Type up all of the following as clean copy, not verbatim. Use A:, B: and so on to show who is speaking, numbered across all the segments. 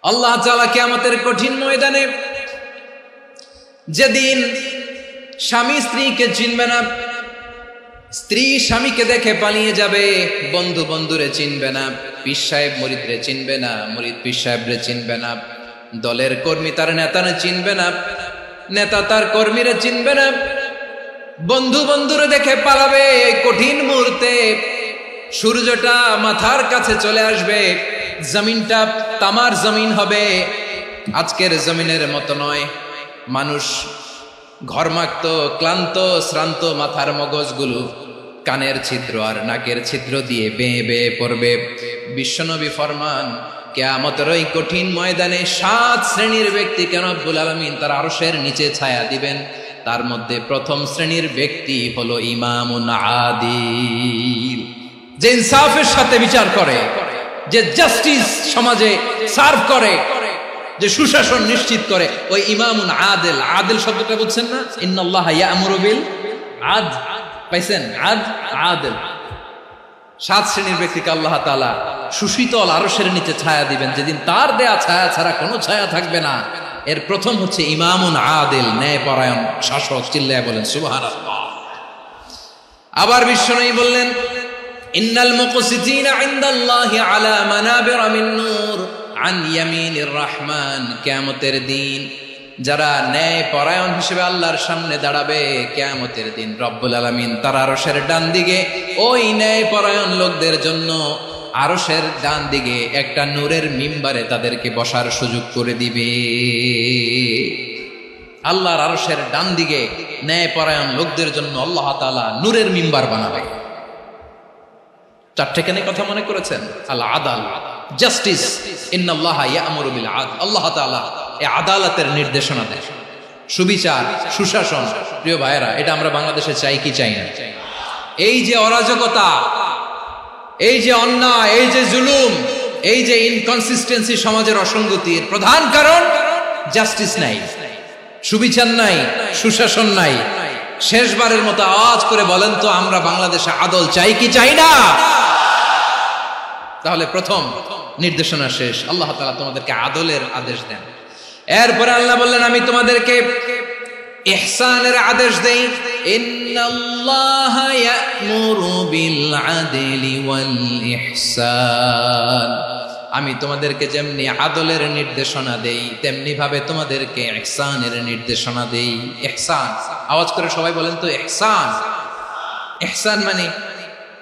A: আল্লাহ তাআলা কিয়ামতের কঠিন ময়দানে যেদিন স্বামী স্ত্রীকে চিনবে না, স্ত্রী স্বামীকে দেখে পালিয়ে যাবে, বন্ধু বন্ধুরে চিনবে না, পীর সাহেব মুরিদরে চিনবে না, মুরিদ পীর সাহেবরে চিনবে না, দলের কর্মী তার নেতারে চিনবে না, নেতা তার কর্মীরে চিনবে না, বন্ধু বন্ধুরে দেখে পালাবে। কঠিন মুহূর্তে সূর্যটা মাথার কাছে চলে আসবে, জমিনটা তামার জমিন হবে, আজকের জমিনের মতো নয়। মানুষ ঘর্মাক্ত, ক্লান্ত, শ্রান্ত মাথার মগজগুলো কানের ছিদ্র আর নাকের ছিদ্র দিয়ে বেয়ে বেয়ে পড়বে। বিশ্বনবী ফরমান, কিয়ামতের ওই কঠিন ময়দানে 7 শ্রেণীর ব্যক্তিকে রব্বুল আলামিন তার আরশের নিচে ছায়া দিবেন। তার মধ্যে প্রথম শ্রেণীর ব্যক্তি হলো ইমামুন আদিল, যে ইনসাফের সাথে বিচার করে, যে জাস্টিস সমাজে সার্ভ করে, যে সুশাসন নিশ্চিত করে, ওই ইমামুন আদিল। আদিল শব্দটা বুঝছেন না? ইন্নাল্লাহা ইয়া'মুরু বিল আদল, পাইছেন? আদিল। 7 শ্রেণীর ব্যক্তিকে আল্লাহ তাআলা সুশীতল আরশের নিচে ছায়া দিবেন, যেদিন তার দেয়া ছায়া ছাড়া কোনো ছায়া থাকবে না। এর প্রথম হচ্ছে ইমামুন আদিল, ন্যায়পরায়ণ শাসক। চিল্লায় বলেন সুবহানাল্লাহ। আবার বিশ্বনবী বললেন, ইন্নাল মুকসিতিনা ইনদাল্লাহি আলা মানাবিরা মিন নূর আন ইয়ামিনির রহমান। কিয়ামতের দিন যারা ন্যায়পরায়ণ হিসেবে আল্লাহর সামনে দাঁড়াবে, কিয়ামতের দিন রব্বুল আলামিন তার আরশের ডান দিকে ওই ন্যায়পরায়ণ লোকদের জন্য আরশের ডান দিকে একটা নূরের মিম্বারে তাদেরকে বসার সুযোগ করে দিবে। আল্লাহর আরশের ডান দিকে ন্যায়পরায়ণ লোকদের জন্য আল্লাহ তাআলা নূরের মিম্বার বানাবে। 4টে কেন কথা মনে করেছেন? আল আদাল, জাস্টিস। ইন্নাল্লাহা ইয়া'মুরু বিল আদল। আল্লাহ তাআলা এই আদালতের নির্দেশনা দেন, সুবিচার, সুশাসন। প্রিয় ভাইয়েরা, এটা আমরা বাংলাদেশে চাই কি চাই না? এই যে অরাজকতা, এই যে অন্যায়, এই যে জুলুম, এই যে ইনকনসিস্টেন্সি সমাজের অসঙ্গতির প্রধান কারণ জাস্টিস নাই, সুবিচার নাই, সুশাসন নাই। শেষবারের মতো আওয়াজ করে বলেন তো, আমরা বাংলাদেশে আদল চাই কি চাই না? তাহলে প্রথম নির্দেশনা শেষ, আল্লাহ তাআলা তোমাদেরকে আদলের আদেশ দেন। এরপরে আল্লাহ বললেন, আমি তোমাদেরকে ইহসানের আদেশ দেই। ইন্নাল্লাহা ইয়া'মুরু বিল আদলি ওয়াল ইহসান। আমি তোমাদেরকে যেমনি আদলের নির্দেশনা দেই, তেমনি ভাবে তোমাদেরকে ইহসানের নির্দেশনা দেই। ইহসান, আওয়াজ করে সবাই বলেন তো ইহসান। ইহসান মানে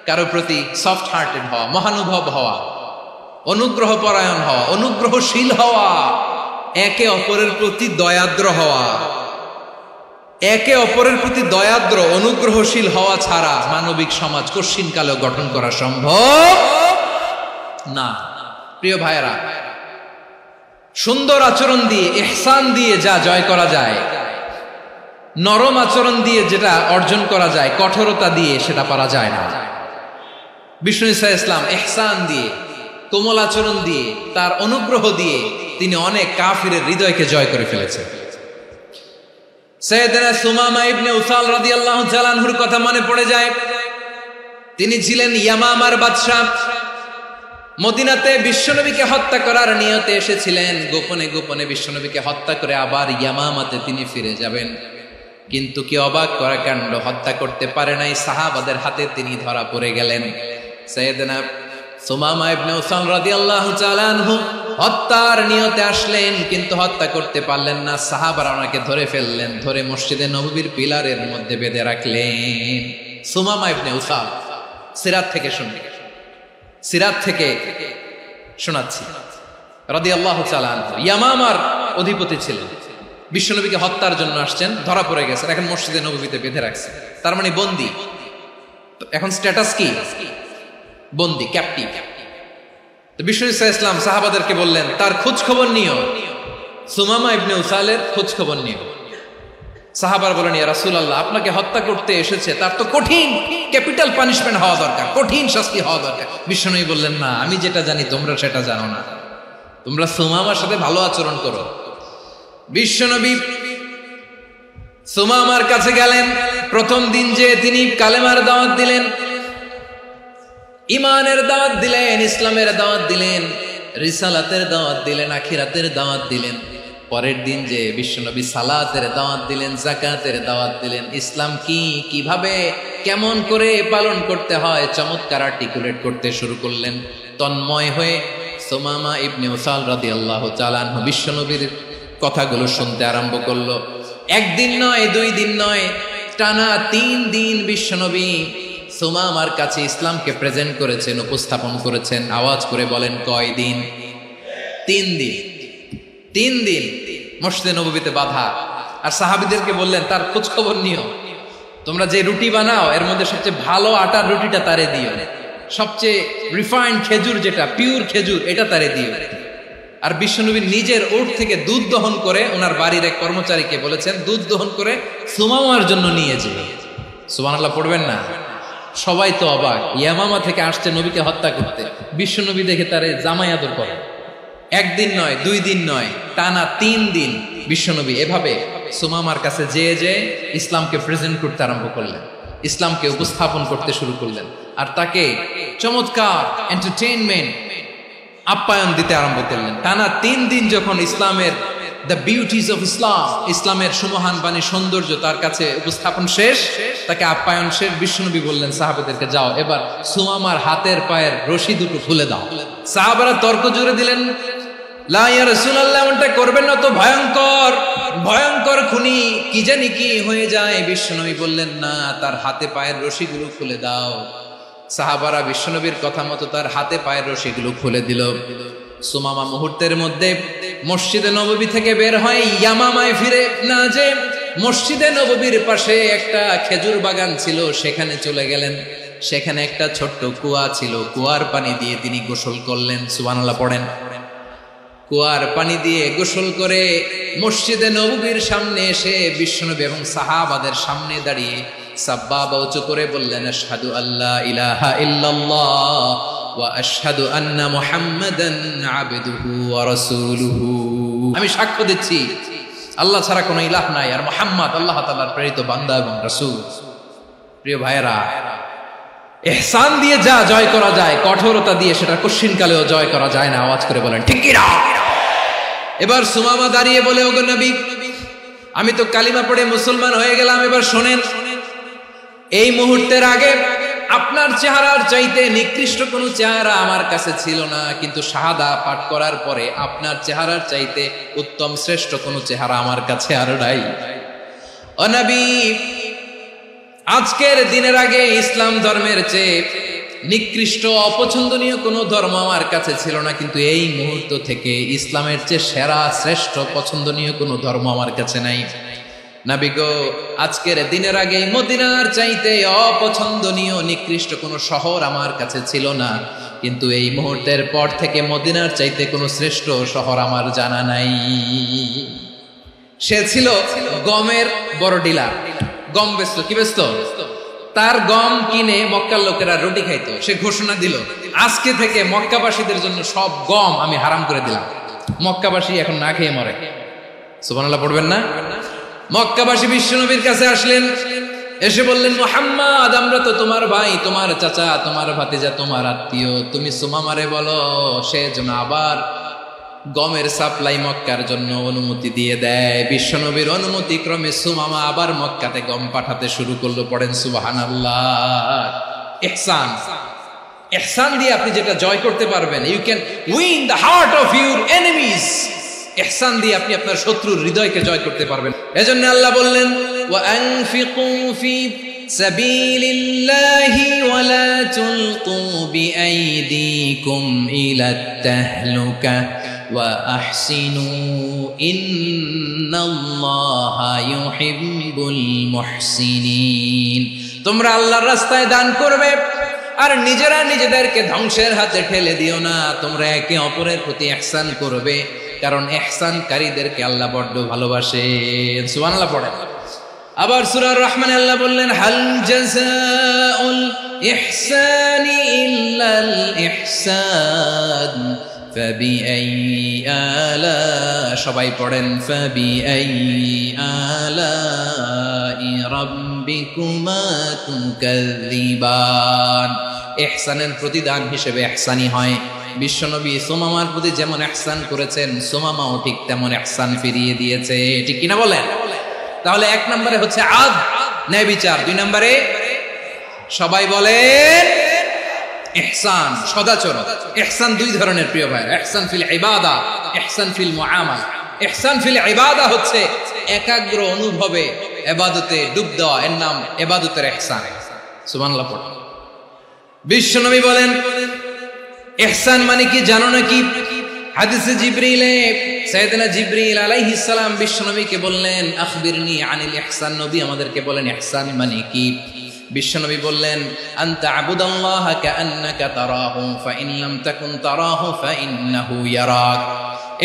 A: কারো প্রতি সফট হার্টেড হওয়া, মহানুভব হওয়া, অনুগ্রহ পরায়ণ হওয়া, অনুগ্রহশীল হওয়া, একে অপরের প্রতি দয়াদ্র হওয়া। একে অপরের প্রতি দয়াদ্র, অনুগ্রহশীল হওয়া ছাড়া মানবিক সমাজ কশিনকালেও গঠন করা সম্ভব না। প্রিয় ভাইয়েরা, সুন্দর আচরণ দিয়ে, ইহসান দিয়ে যা জয় করা যায়, নরম আচরণ দিয়ে যেটা অর্জন করা যায়, কঠোরতা দিয়ে সেটা পারা যায় না। বিষ্ণু ঈসা ইসলাম ইহসান দিয়ে, কোমল আচরণ দিয়ে, তার অনুগ্রহ দিয়ে তিনি অনেক কাফিরের হৃদয়কে জয় করে ফেলেছেন। সাইয়েদনা সুমামা ইবনে উসাল রাদিয়াল্লাহু তাআলা আনহুর কথা মনে পড়ে যায়। তিনি ছিলেন ইয়ামামার বাদশা। মদিনাতে বিশ্বনবীকে হত্যা করার নিয়তে এসেছিলেন, গোপনে গোপনে বিশ্বনবীকে হত্যা করে আবার ইয়ামামাতে তিনি ফিরে যাবেন। কিন্তু কি অবাক করা কাণ্ড, হত্যা করতে পারে নাই, সাহাবাদের হাতে তিনি ধরা পড়ে গেলেন। সাইয়েদনা সুমামা ইবনে উসাল রাদিয়াল্লাহু তাআলা আনহু হত্যার নিয়তে আসলেন, কিন্তু হত্যা করতে পারলেন না। সাহাবারা ওনাকে ধরে ফেললেন, ধরে মসজিদে নববীর পিলারের মধ্যে বেঁধে রাখলেন। সুমামা ইবনে উসাল, সিরাত থেকে শুনলেন, সিরাত থেকে শোনাচ্ছি, রাদিয়াল্লাহু তাআলা আনহু ইয়ামামার অধিপতি ছিলেন। বিশ্বনবীকে হত্যার জন্য আসছেন, ধরা পড়ে গেছেন, এখন মসজিদে নববীতে বেঁধে রাখছে, তার মানে বন্দী। এখন স্ট্যাটাস কি? বন্দী, ক্যাপ্টিভ। বিষ্ণু ঈসা ইসলাম সাহাবাদেরকে বললেন, তার খোঁজ খবর নিও, সুমামা ইবনে উসালের খোঁজ খবর নিও। সাহাবার বলেন, ইয়া রাসূলুল্লাহ, আপনাকে হত্যা করতে এসেছে, তার তো কঠিন ক্যাপিটাল পানিশমেন্ট হওয়া দরকার, কঠিন শাস্তি হওয়া দরকার। বিশ্বনবী বললেন, না, আমি যেটা জানি তোমরা সেটা জানো না, তোমরা সুমামার সাথে ভালো আচরণ করো। বিশ্বনবী সুমামার কাছে গেলেন। প্রথম দিন যে তিনি কালেমার দাওয়াত দিলেন, ইমানের দাওয়াত দিলেন, ইসলামের দাওয়াত দিলেন, রিসালাতের দাওয়াত দিলেন, আখিরাতের দাওয়াত দিলেন। পরের দিন যে বিশ্বনবী সালাতের দাওয়াত দিলেন, যাকাতের দাওয়াত দিলেন, ইসলাম কি, কিভাবে, কেমন করে পালন করতে হয় চমৎকার আর্টিকুলেট করতে শুরু করলেন। তন্ময় হয়ে সুমামা ইবনে উসাল রাদিয়াল্লাহু তাআলা আনহু বিশ্বনবীর কথাগুলো শুনতে আরম্ভ করলো। একদিন নয়, 2 দিন নয়, টানা 3 দিন বিশ্বনবী সুমামার কাছে ইসলামকে প্রেজেন্ট করেছেন, উপস্থাপন করেছেন। আওয়াজ করে বলেন, কয় দিন? 3 দিন। 3 দিন মসজিদে নববীতে বাধা। আর সাহাবীদেরকে বললেন, তার খোঁজ খবর নিও, তোমরা যে রুটি বানাও এর মধ্যে সবচেয়ে ভালো আটার রুটিটা তারে দিও, সবচেয়ে রিফাইন্ড খেজুর, যেটা পিওর খেজুর, এটা তারে দিও। আর বিশ্বনবী নিজের উট থেকে দুধ দহন করে ওনার বাড়ির এক কর্মচারীকে বলেছেন, দুধ দহন করে সুমামার জন্য নিয়ে যাবে। সুবহানাল্লাহ পড়বেন না? সবাই তো অবাক, ইয়ামামা থেকে আসছে নবীকে হত্যা করতে, বিশ্বনবী দেখে তারে জামাই আদর করে। 1 দিন নয়, 2 দিন নয়, টানা 3 দিন বিশ্বনবী এভাবে সুমামার কাছে যেয়ে ইসলামকে প্রেজেন্ট করতে আরম্ভ করলেন, ইসলামকে উপস্থাপন করতে শুরু করলেন। আর তাকে চমৎকার এন্টারটেইনমেন্ট, আপ্যায়ন দিতে আরম্ভ করলেন। টানা 3 দিন যখন ইসলামের দ্য বিউটিজ অফ ইসলাম, ইসলামের সুমহান বাণী, সৌন্দর্য তার কাছে উপস্থাপন শেষ, তাকে আপ্যায়ন শেষ, বিশ্বনবী বললেন সাহাবাদেরকে, যাও এবার সুমামার হাতের পায়ের রশি দুটো খুলে দাও। সাহাবারা তর্ক জুড়ে দিলেন, লা ইয়া রাসূলুল্লাহ, এমনটা করবেন না, তো ভয়ঙ্কর ভয়ঙ্কর খুনি, কি জানি কি হয়ে যায়। বিশ্বনবী বললেন, না, তার হাতে পায়ের রশিগুলো খুলে দাও। সাহাবারা বিশ্বনবীর কথা মতো তার হাতে পায়ের রশিগুলো খুলে দিল। সুমামা মুহূর্তের মধ্যে মসজিদে নববী থেকে বের হয়, ইয়ামামায় ফিরে না যে মসজিদে নববীর পাশে একটা খেজুর বাগান ছিল, সেখানে চলে গেলেন। সেখানে একটা ছোট্ট কুয়া ছিল, কুয়ার পানি দিয়ে তিনি গোসল করলেন। সুবহানাল্লাহ পড়েন। কুয়ার পানি দিয়ে গোসল করে মসজিদে নববীর সামনে এসে বিশ্বনবী এবং সাহাবাদের সামনে দাঁড়িয়ে সাব্বাবা উঁচু করে বললেন, আশহাদু আল্লা ইলাহা ইল্লাল্লাহ ওয়া আশহাদু আন্না মুহাম্মাদান আবদুহু ওয়া রাসূলুহু। আমি সাক্ষ্য দিচ্ছি আল্লাহ ছাড়া কোনো ইলাহ নাই, আর মুহাম্মদ আল্লাহ তাআলার প্রেরিত বান্দা এবং রাসূল। প্রিয় ভাইয়েরা, ইহসান দিয়ে যা জয় করা যায়, কঠোরতা দিয়ে সেটা কঠিনকালেও জয় করা যায় না। আওয়াজ করে বলেন ঠিক কি না? এবার সুমামা দাঁড়িয়ে বলে, ওগো নবী, আমি তো কালিমা পড়ে মুসলমান হয়ে গেলাম, এবার শোনেন, এই মুহূর্তের আগে আপনার চেহারার চাইতে নিকৃষ্ট কোনো চেহারা আমার কাছে ছিল না, কিন্তু শাহাদা পাঠ করার পরে আপনার চেহারার চাইতে উত্তম শ্রেষ্ঠ কোনো চেহারা আমার কাছে আর নাই। ও নবী, আজকের দিনের আগে ইসলাম ধর্মের চেয়ে নিকৃষ্ট অপছন্দনীয় কোনো ধর্ম আমার কাছে ছিল না, কিন্তু এই মুহূর্ত থেকে ইসলামের চেয়ে সেরা শ্রেষ্ঠ পছন্দনীয় কোনো ধর্ম আমার কাছে নাই। নবী গো, আজকের দিনের আগে মদিনার চাইতে অপছন্দনীয় নিকৃষ্ট কোনো শহর আমার কাছে ছিল না, কিন্তু এই মুহূর্তের পর থেকে মদিনার চাইতে কোনো শ্রেষ্ঠ শহর আমার জানা নাই। সে ছিল গমের বড় ডিলার, গম বেচতো। কি বেচতো? তার গম কিনে মক্কার লোকেরা রুটি খাইতো। সে ঘোষণা দিল, আজকে থেকে মক্কাবাসীদের জন্য সব গম আমি হারাম করে দিলাম, মক্কাবাসী এখন না খেয়ে মরে। সুবহানাল্লাহ পড়বেন না? মক্কাবাসী বিশ্বনবীর কাছে আসলেন, এসে বললেন, মুহাম্মদ, আমরা তো তোমার ভাই, তোমার চাচা, তোমার ভাতিজা, তোমার আত্মীয়, তুমি সুমামারে বলো সে যেন আবার গমের সাপ্লাই মক্কার জন্য অনুমতি দিয়ে দেয়। বিশ্বনবীর অনুমতি ক্রমে সুমামা আবার মক্কাতে গম পাঠাতে শুরু করলো। পড়েন সুবহানাল্লাহ। ইহসান, ইহসান দিয়ে আপনি যেটা জয় করতে পারবেন, you can win the heart of your enemies. ইহসান দিয়ে আপনি আপনার শত্রুর হৃদয়কে জয় করতে পারবেন। এজন্য আল্লাহ বললেন, ওয়া আনফিকু ফি সাবিলিল্লাহি ওয়া লা তুলকু বিআইদিকুম ইলাত তাহলুকা ওয়া আহসিনু ইন্নাল্লাহা ইউহিব্বুল মুহসিনিন। তোমরা আল্লাহর রাস্তায় দান করবে আর নিজেরা নিজেদেরকে ধ্বংসের হাতে ঠেলে দিও না। তোমরা একে অপরের প্রতি ইহসান করবে, কারণ ইহসানকারীদেরকে আল্লাহ বড্ড ভালোবাসেন। সুবহানাল্লাহ পড়েন। আবার সূরা রহমানে আল্লাহ বললেন, হাল জাযাউল ইহসানি ইল্লাল ইহসান ফাবিআইয়ি আলা, সবাই পড়েন, ফাবিআইয়ি আলাই রাব্বিকুমা তুকাযযিবান। ইহসানের প্রতিদান হিসেবে ইহসানই হয়। বিশ্বনবী সুমামার প্রতি যেমন ইহসান করেছেন, সুমামাও ঠিক তেমন ইহসান ফিরিয়ে দিয়েছে। ঠিক কিনা বলেন? তাহলে 1 নম্বরে হচ্ছে আদ, ন্যায় বিচার। 2 নম্বরে সবাই বলেন ইহসান, সদাচরণ। ইহসান 2 ধরনের প্রিয় ভাই, ইহসান ফিল ইবাদা, ইহসান ফিল মুআমালা। ইহসান ফিল ইবাদা হচ্ছে একাগ্র অনুভবে ইবাদতে ডুব দেওয়া, এর নাম ইবাদতের ইহসান। সুবহানাল্লাহ পড়ুন। বিশ্বনবী বলেন ইহসান মানে কি জানো নাকি? হাদিসে জিবরিলে সাইয়েদনা জিবরিল আলাইহিস সালাম বিশ্বনবীকে বললেন আখবিরনি আনিল ইহসান। নবী আমাদেরকে বলেন ইহসান মানে কি? বিশ্বনবী বললেন আনতা আবুদাল্লাহা কাআন্নাকা তারাহু ফাইন লাম তাকুন তারাহু ফাইন্নাহু ইয়ারাক।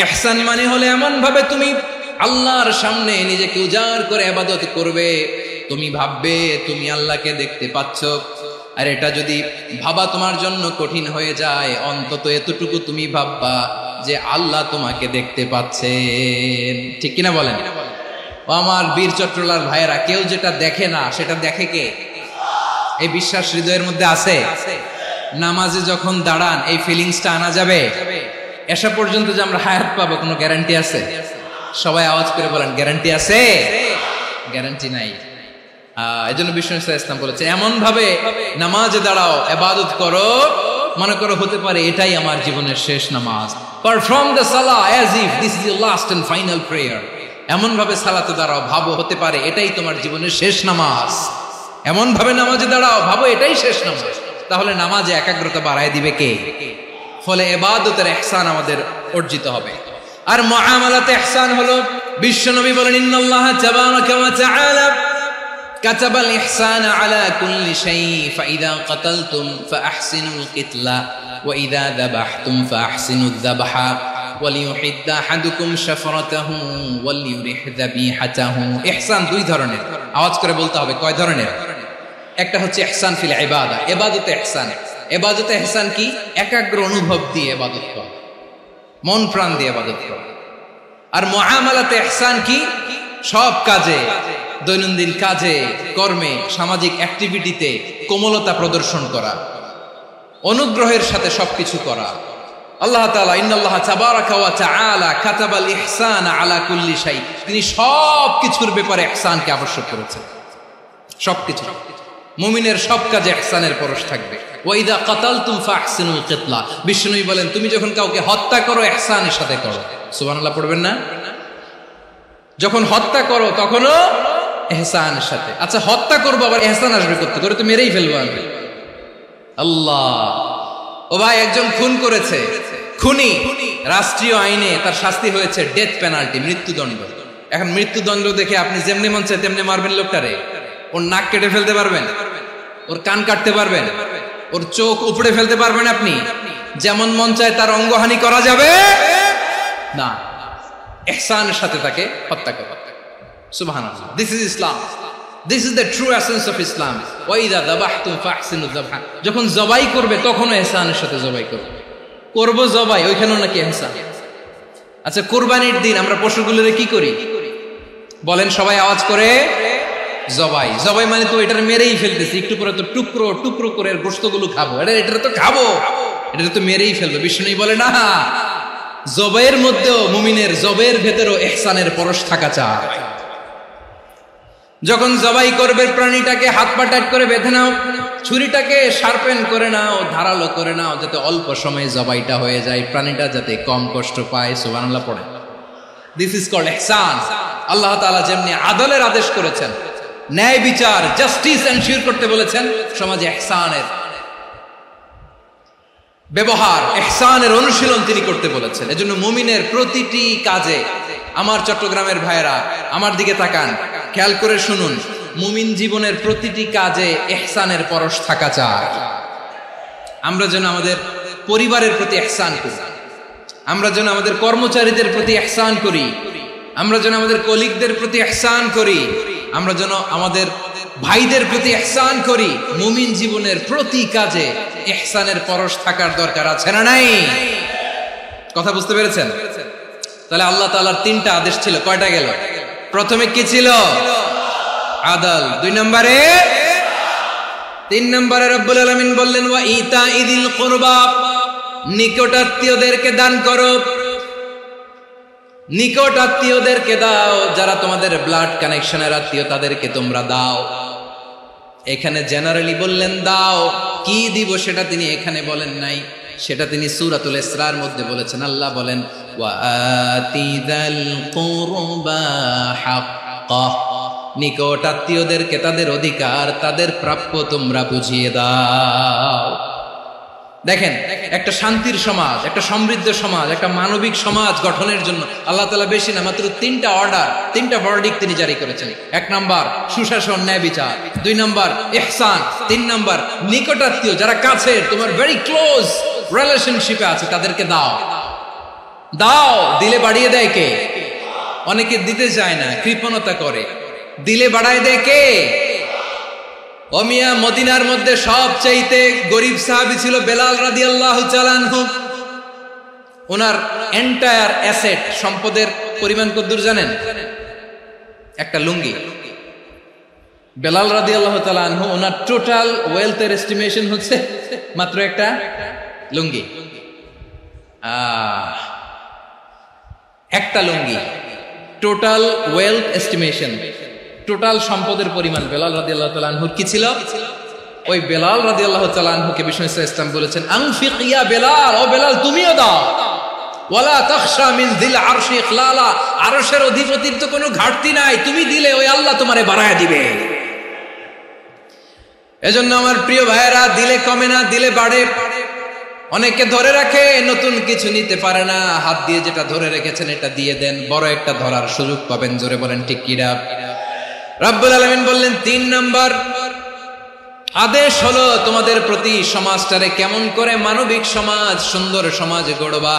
A: ইহসান মানে হলো এমন ভাবে তুমি আল্লাহর সামনে নিজেকে উজাড় করে ইবাদত করবে, তুমি ভাববে তুমি আল্লাহকে দেখতে পাচ্ছ। আর এটা যদি ভাবা তোমার জন্য কঠিন হয়ে যায়, অন্তত এতটুকু তুমি ভাববা যে আল্লাহ তোমাকে দেখতে পাচ্ছেন। ঠিক কিনা বলেন? ও আমার বীর চট্টলার ভাইয়েরা, কেউ যেটা দেখে না সেটা দেখে কে? এই বিশ্বাস হৃদয়ের মধ্যে আছে? নামাজে যখন দাঁড়ান এই ফিলিংসটা আনা যাবে? এসা পর্যন্ত যে আমরা হায়াত পাবো কোনো গ্যারান্টি আছে? সবাই আওয়াজ করে বলেন গ্যারান্টি আছে? গ্যারান্টি নাই। এজন্য বিষ্ণু ইসলাম বলেছে এমন ভাবে নামাজে দাঁড়াও, ইবাদত করো, মনে করো হতে পারে এটাই আমার জীবনের শেষ নামাজ। পারফর্ম দ্য সালাহ as if this is your last and final prayer. এমন ভাবে সালাতে দাঁড়াও, ভাবো হতে পারে এটাই তোমার জীবনের শেষ নামাজ। এমন ভাবে নামাজে দাঁড়াও, ভাবো এটাই শেষ নামাজ। তাহলে নামাজে একাগ্রতা বাড়ায় দিবে কে? ফলে ইবাদতের ইহসান আমাদের অর্জিত হবে। আর মুআমালাতে ইহসান হলো, বিশ্বনবী বলেন ইন্নাল্লাহা তাবারাকা ওয়া তাআলা কাতাবাল ইহসানা আলা কুল্লি শাই ফাইদা কাতালতুম ফাআহসিনুল কিতলা ওয়া ইযা যাবাহতুম ফাআহসিনুয যাবহা ওয়ালিউহিদ্দা আহাদুকুম শাফরাতাহু ওয়ালিউরিহ যাবিহাতাহু। ইহসান 2 ধরনের, আওয়াজ করে বলতে হবে কয় ধরনের? একটা হচ্ছে ইহসান ফিল ইবাদা, ইবাদতে ইহসান। ইবাদতে ইহসান কি? একাগ্র অনুভব দিয়ে ইবাদত করা, মন প্রাণ দিয়ে ইবাদত করা। আর মুআমালাতে ইহসান কি? সব কাজে, দৈনন্দিন কাজে, কর্মে, সামাজিক অ্যাক্টিভিটিতে কোমলতা প্রদর্শন করা, অনুগ্রহের সাথে সবকিছু করা। আল্লাহ তাআলা ইন্নাল্লাহা তাবারাকা ওয়া তাআলা কাতাবাল ইহসানা আলা কুল্লি শাই, তিনি সব কিছুর ব্যাপারে ইহসানকে আবশ্যক করেছেন। সবকিছু, মুমিনের সব কাজে ইহসানের পরশ থাকবে। ওয়া ইযা কাতালতুম ফাহসিনুল কিতলা, বিষ্ণুই বলেন তুমি যখন কাউকে হত্যা করো ইহসানের সাথে করো। সুবহানাল্লাহ পড়বেন না? যখন হত্যা করো তখনও ইহসানের সাথে। আচ্ছা হত্যা করবো আবার ইহসান আসবে করতে করে, তো মেরেই ফেলবো আমি। আল্লাহ, ও ভাই একজন খুন করেছে, খুনি, রাষ্ট্রীয় আইনে তার শাস্তি হয়েছে ডেথ পেনাল্টি, মৃত্যুদণ্ড। এখন মৃত্যুদণ্ড দেখে আপনি যেমনি মন চায় তেমনি মারবেন লোকটারে? ওর নাক কেটে ফেলতে পারবেন? ওর কান কাটতে পারবেন? ওর চোখ উপড়ে ফেলতে পারবেন আপনি? যেমন মন চায় তার অঙ্গহানি করা যাবে না। ইহসানের সাথে তাকে হত্যা করা। সুবহানাল্লাহ, this is Islam, this is the true essence of Islam. ওয়া ইযা যাবাহতুম ফাহসিনুয যাবহা, যখন জবাই করবে তখনও ইহসানের সাথে জবাই করবে। করব জবাই, ওইখানেও নাকি ইহসান। আচ্ছা কুরবানির দিন আমরা পশুগুলোরে কি করি বলেন সবাই আওয়াজ করে? জবাই। জবাই মানে তো এটার মেরেই ফেলতেছি, একটু পরে তো টুকরো টুকরো করে গোশতগুলো খাবো, এটা তো খাবো, এটা তো মেরেই ফেলবো। বিষ্ণুই বলে না, জবাইয়ের মধ্যেও মুমিনের জবের ভেতরেও ইহসানের পরশ থাকা চায়। যখন জবাই করবে প্রাণীটাকে হাত পা টাইট করে বেঁধে নাও, ছুরিটাকে শার্পেন করে নাও, ধারালো করে নাও, যাতে অল্প সময়ে জবাইটা হয়ে যায়, প্রাণীটা যাতে কম কষ্ট পায়। সুবহানাল্লাহ পড়ে। দিস ইজ কল্ড ইহসান। আল্লাহ তাআলা যেমনি আদলের আদেশ করেছেন, ন্যায় বিচার, জাস্টিস এনশিওর করতে বলেছেন, সমাজে ইহসানের ব্যবহার, ইহসানের অনুশীলন তিনি করতে বলেছেন। এজন্য মুমিনের প্রতিটি কাজে, আমার চট্টগ্রামের ভাইয়েরা আমার দিকে তাকান, খেয়াল করে শুনুন, মুমিন জীবনের প্রতিটি কাজে ইহসানের পরশ থাকা চাই। আমরা যেন আমাদের পরিবারের প্রতি ইহসান করি, আমরা যেন আমাদের কর্মচারীদের প্রতি ইহসান করি, আমরা যেন আমাদের কলিগদের প্রতি ইহসান করি, আমরা যেন আমাদের ভাইদের প্রতি ইহসান করি। মুমিন জীবনের প্রতি কাজে ইহসানের পরশ থাকার দরকার আছে না নাই? কথা বুঝতে পেরেছেন? তাহলে আল্লাহ তাআলার 3টা আদেশ ছিল, কয়টা গেল? প্রথমে কি ছিল? আদল। 2 নম্বরে তিন নম্বরে রব্বুল আলামিন বললেন ওয়া ইতাইদিল কুরবা, নিকটাত্মীয়দেরকে দান করো, নিকট আত্মীয়দেরকে দাও, যারা তোমাদের ব্লাড কানেকশনের আত্মীয় তাদেরকে তোমরা দাও। এখানে জেনারেলি বললেন দাও, কি দিব সেটা তিনি এখানে বলেন নাই, সেটা তিনি সূরাতুল ইসরার মধ্যে বলেছেন। আল্লাহ বলেন ওয়া আতিদাল কুরবা হাক্কাহ, নিকট আত্মীয়দেরকে তাদের অধিকার, তাদের প্রাপ্য তোমরা বুঝিয়ে দাও। দেখেন, একটা শান্তির সমাজ, একটা সমৃদ্ধ সমাজ, একটা মানবিক সমাজ গঠনের জন্য আল্লাহ তাআলা বেশি না মাত্র তিনটা অর্ডার, তিনটা ভার্ডিক্ট তিনি জারি করেছেন। এক নাম্বার সুশাসন, ন্যায় বিচার। দুই নাম্বার ইহসান। তিন নাম্বার নিকটাত্মীয়, যারা কাছে তোমার ভেরি ক্লোজ রিলেশনশিপে আছে তাদেরকে দাও। দাও, দিলে বাড়িয়ে দেয় কে? অনেকে দিতে চায় না, কৃপণতা করে। দিলে বাড়ায় দেয় কে? ওমিয়া মদিনার মধ্যে সবচাইতে গরিব সাহাবী ছিল বেলাল রাদিয়াল্লাহু তাআলা আনহু। ওনার এন্টায়ার অ্যাসেট, সম্পদের পরিমাণ কতদূর জানেন? একটা লুঙ্গি। বেলাল রাদিয়াল্লাহু তাআলা আনহু, ওনার টোটাল ওয়েলথের এস্টিমেশন হচ্ছে মাত্র একটা লুঙ্গি। একটা লুঙ্গি, টোটাল ওয়েলথ এস্টিমেশন, টোটাল সম্পদের পরিমাণ বেলাল রাদিয়াল্লাহু তাআলা আনহুর কি ছিল? ওই বেলাল রাদিয়াল্লাহু তাআলা আনহুকে বিষ্ণু ইসলাম বলেছেন আনফিক ইয়া বেলাল, ও বেলাল তুমিও দাও। ওয়ালা তাখশা মিন যিল আরশি ইখলালা, আরশের অধিপতির তো কোনো ঘাটতি নাই, তুমি দিলে ওই আল্লাহ তোমারে বাড়ায়া দিবে। এজন্য আমার প্রিয় ভাইয়েরা, দিলে কমে না, দিলে বাড়ে। অনেকে ধরে রাখে, নতুন কিছু নিতে পারে না, হাত দিয়ে যেটা ধরে রেখেছেন এটা দিয়ে দেন, বড় একটা ধরার সুযোগ পাবেন। জোরে বলেন ঠিক কিনা? রব্বুল আলামিন বললেন তিন নাম্বার আদেশ হলো তোমাদের প্রতি সমাজটারে কেমন করে মানবিক সমাজ, সুন্দর সমাজ গড়বা।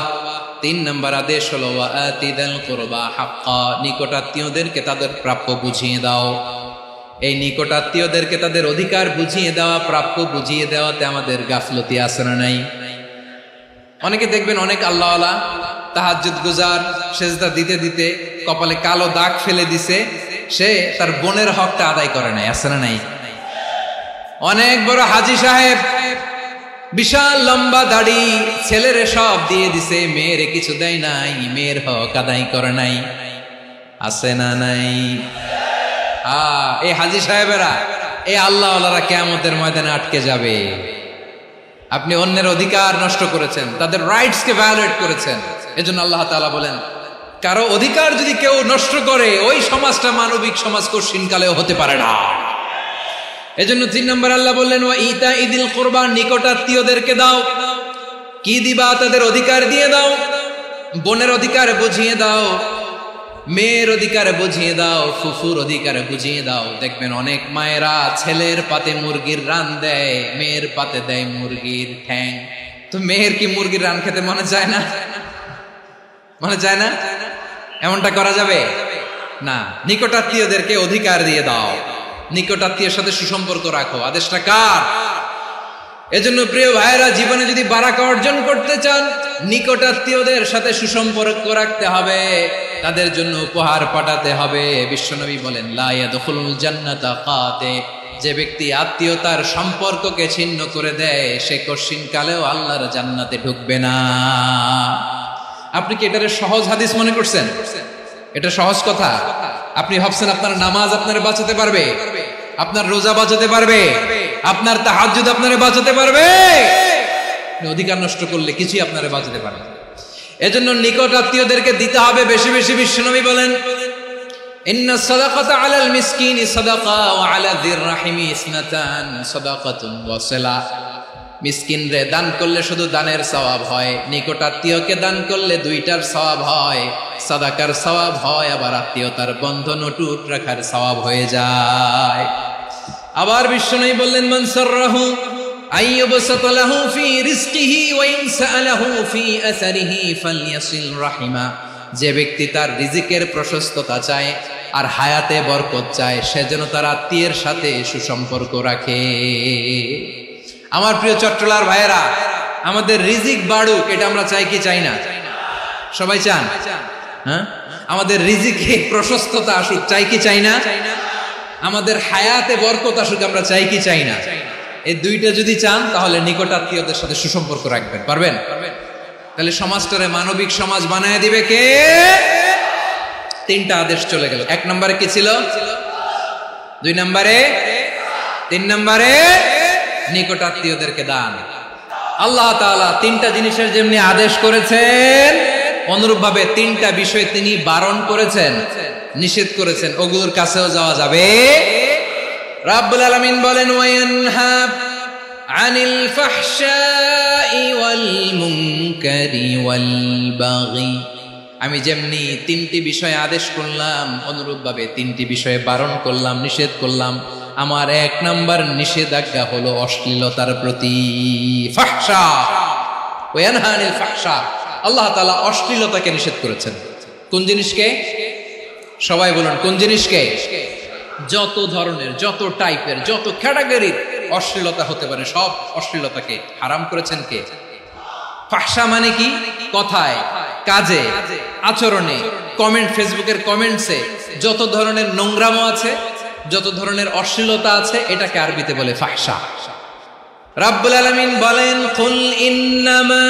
A: তিন নাম্বার আদেশ হলো ওয়া আতিদাল কুরবা হাক্কা, নিকটাত্মীয়দেরকে তাদের প্রাপ্য বুঝিয়ে দাও। এই নিকটাত্মীয়দেরকে তাদের অধিকার বুঝিয়ে দেওয়া, প্রাপ্য বুঝিয়ে দেওয়াতে আমাদের গাফলতি আছে না নাই? অনেকে দেখবেন অনেক আল্লাহওয়ালা তাহাজ্জুদ গুজার, সেজদা দিতে দিতে কপালে কালো দাগ ফেলে দিছে, সে তার বোনের হকটা আদায় করে নাই, আছে না নাই? অনেক বড় হাজী সাহেব, বিশাল লম্বা দাড়ি, ছেলেরে সব দিয়ে দিছে, মেয়েরে কিছু দেয় নাই, মেয়ের হক আদায় করে নাই, আছে না নাই? এই হাজী সাহেবেরা, এই আল্লাহওয়ালারা কিয়ামতের ময়দানে আটকে যাবে। আপনি অন্যের অধিকার নষ্ট করেছেন, তাদের রাইটস কে ভায়োলেট করেছেন। এজন্য আল্লাহ তাআলা বলেন কারো অধিকার যদি কেউ নষ্ট করে, ওই সমাজটা মানবিক সমাজ কঠিনকালেও হতে পারে না। এজন্য তিন নম্বর আল্লাহ বললেন ওয়া ইতাইদিল কুরবা, নিকটাত্মীয়দেরকে দাও। কি দিবা? তাদের অধিকার দিয়ে দাও। বোনের অধিকার বুঝিয়ে দাও, মেয়ের অধিকার বুঝিয়ে দাও, ফুফুর অধিকার বুঝিয়ে দাও। দেখবেন অনেক মায়েরা ছেলের পাতে মুরগির রান দেয়, মেয়ের পাতে দেয় মুরগির ঠ্যাং। তো মেয়ের কি মুরগির রান খেতে মনে চায় না? মনে চায় না? এমনটা করা যাবে না। নিকটাত্মীয়দেরকে অধিকার দিয়ে দাও, নিকটাত্মীয়ের সাথে সুসম্পর্ক রাখো। আদেশটা কার? এজন্য প্রিয় ভাইয়েরা, জীবনে যদি বারাকা অর্জন করতে চান, নিকটাত্মীয়দের সাথে সুসম্পর্ক রাখতে হবে, তাদের জন্য উপহার পাঠাতে হবে। বিশ্বনবী বলেন লা ইয়াদখুলুল জান্নাতা কাতে, যে ব্যক্তি আত্মীয়তার সম্পর্ককে ছিন্ন করে দেয়, সে কঠিন কালেও আল্লাহর জান্নাতে ঢুকবে না। আপনি কি এটারে সহজ হাদিস মনে করছেন? এটা সহজ কথা? আপনি ভাবছেন আপনার নামাজ আপনারে বাঁচাতে পারবে, আপনার রোজা বাঁচাতে পারবে, আপনার তাহাজ্জুদ আপনারে বাঁচাতে পারবে? অধিকার নষ্ট করলে কিছুই আপনারে বাঁচাতে পারবে না। এজন্য নিকট আত্মীয়দেরকে দিতে হবে বেশি বেশি। বিশ্বনবী বলেন ইন্না সাদাকাতা আলাল মিসকিনি সাদাকা ওয়া আলা যির রাহিমি ইসনাতান সাদাকাতুন ওয়া সিলা। মিসকিনরে দান করলে শুধু দানের সওয়াব হয়, নিকট আত্মীয়কে দান করলে দুইটার সওয়াব হয়, সাদাকার সওয়াব হয়, আবার আত্মীয়তার বন্ধন অটুট রাখার সওয়াব হয়ে যায়। আবার বিশ্বনবী বললেন মান সাররাহু আইয়ুবসাতা লাহু ফি রিজকিহি ওয়া ইনসালাহু ফি আসারিহি ফালইয়াসিল রাহিমা। যে ব্যক্তি তার রিজিকের প্রশস্ততা চায় আর হায়াতে বরকত চায়, সে যেন তার আত্মীয়ের সাথে সুসম্পর্ক রাখে। আমার প্রিয় চট্টলার ভাইয়েরা, আমাদের রিজিক বাড়ুক, এটা আমরা চাই কি চাই না? সবাই চান? হ্যাঁ, আমাদের রিজিকে প্রশস্ততা আসুক, চাই কি চাই না? আমাদের হায়াতে বরকত আসুক, আমরা চাই কি চাই না? এই দুইটা যদি চান তাহলে নিকট আত্মীয়দের সাথে সুসম্পর্ক রাখবেন, পারবেন? তাহলে সমাজটারে মানবিক সমাজ বানায় দিবে কে? তিনটা আদেশ চলে গেল। 1 নম্বরে কি ছিল? 2 নম্বরে, 3 নম্বরে নিকট আত্মীয়দেরকে দান। আল্লাহ তাআলা তিনটা জিনিসের যেমনি আদেশ করেছেন, অনুরূপ ভাবে তিনটা বিষয় তিনি বারণ করেছেন, নিষেধ করেছেন, ওগুলোর কাছেও যাওয়া যাবে। রাব্বুল আলামিন বলেন, ওয়ায়ানহা আনিল ফাহশাই ওয়াল মুনকারি ওয়াল বাগি। আমি যেমনি তিনটি বিষয়ে আদেশ করলাম, অনুরূপ ভাবে তিনটি বিষয়ে বারণ করলাম, নিষেধ করলাম। আমার 1 নাম্বার নিষেধাজ্ঞা হলো অশ্লীলতার প্রতি। ফাহশা, ওয়ায়ানহা আনিল ফাহশা, আল্লাহ তাআলা অশ্লীলতাকে নিষেধ করেছেন। কোন জিনিসকে? সবাই বলুন, কোন জিনিসকে? যত ধরনের, যত টাইপের, যত ক্যাটাগরির অশ্লীলতা হতে পারে সব অশ্লীলতাকে হারাম করেছেন কে? ফাহশা মানে কি? কথায়, কাজে, আচরণে, কমেন্ট, ফেসবুকের কমেন্টসে যত ধরনের নোংরামো আছে, যত ধরনের অশ্লীলতা আছে, এটাকে আরবিতে বলে ফাহশা। রাব্বুল আলামিন বলেন, কুল ইন্নামা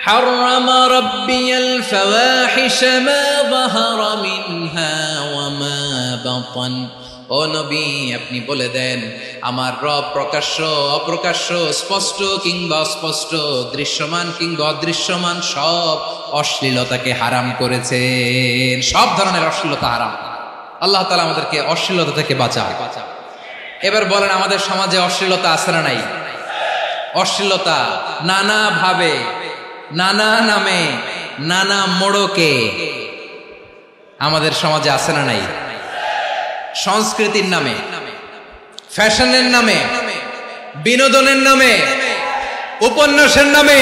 A: হারামা রাব্বিয়াল ফাওয়াহিশা মা যাহারা মিনহা ওয়া মা বাতান। ও নবী, আপনি বলে দেন, আমার রব প্রকাশ্য, অপ্রকাশ্য, স্পষ্ট কিংবা অস্পষ্ট, দৃশ্যমান কিংবা অদৃশ্যমান সব অশ্লীলতাকে হারাম করেছেন। সব ধরনের অশ্লীলতা হারাম। আল্লাহ তাআলা আমাদেরকে অশ্লীলতা থেকে বাঁচায়। এবার বলেন, আমাদের সমাজে অশ্লীলতা আছে না নাই? অশ্লীলতা নানা ভাবে, নানা নামে, নানা মোড়কে আমাদের সমাজে আছে না নাই? সংস্কৃতির নামে, ফ্যাশনের নামে, বিনোদনের নামে, উপন্যাসের নামে,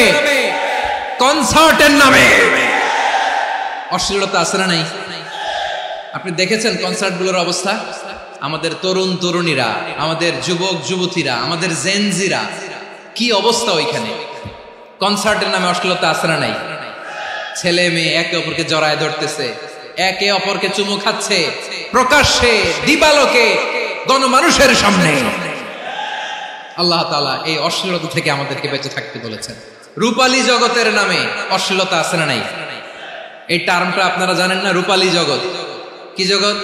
A: কনসার্টের নামে অশ্লীলতা আছে না নাই? আপনি দেখেছেন কনসার্টগুলোর অবস্থা? আমাদের তরুণ তরুণীরা, আমাদের যুবক যুবতীরা, আমাদের জেনজিরা, কি অবস্থা ওইখানে? কনসার্টের নামে অশ্লীলতা আছে না নাই? ছেলে মেয়ে একে অপরকে জড়ায় ধরতেছে, একে অপরকে চুমু খাচ্ছে, প্রকাশ্যে, দিবালোকে, গণমানুষের সামনে। আল্লাহ তাআলা এই অশ্লীলতা থেকে আমাদেরকে বেঁচে থাকতে বলেছেন। রূপালী জগতের নামে অশ্লীলতা আছে না নাই? এই টার্মটা আপনারা জানেন না? রূপালী জগৎ কি জগৎ?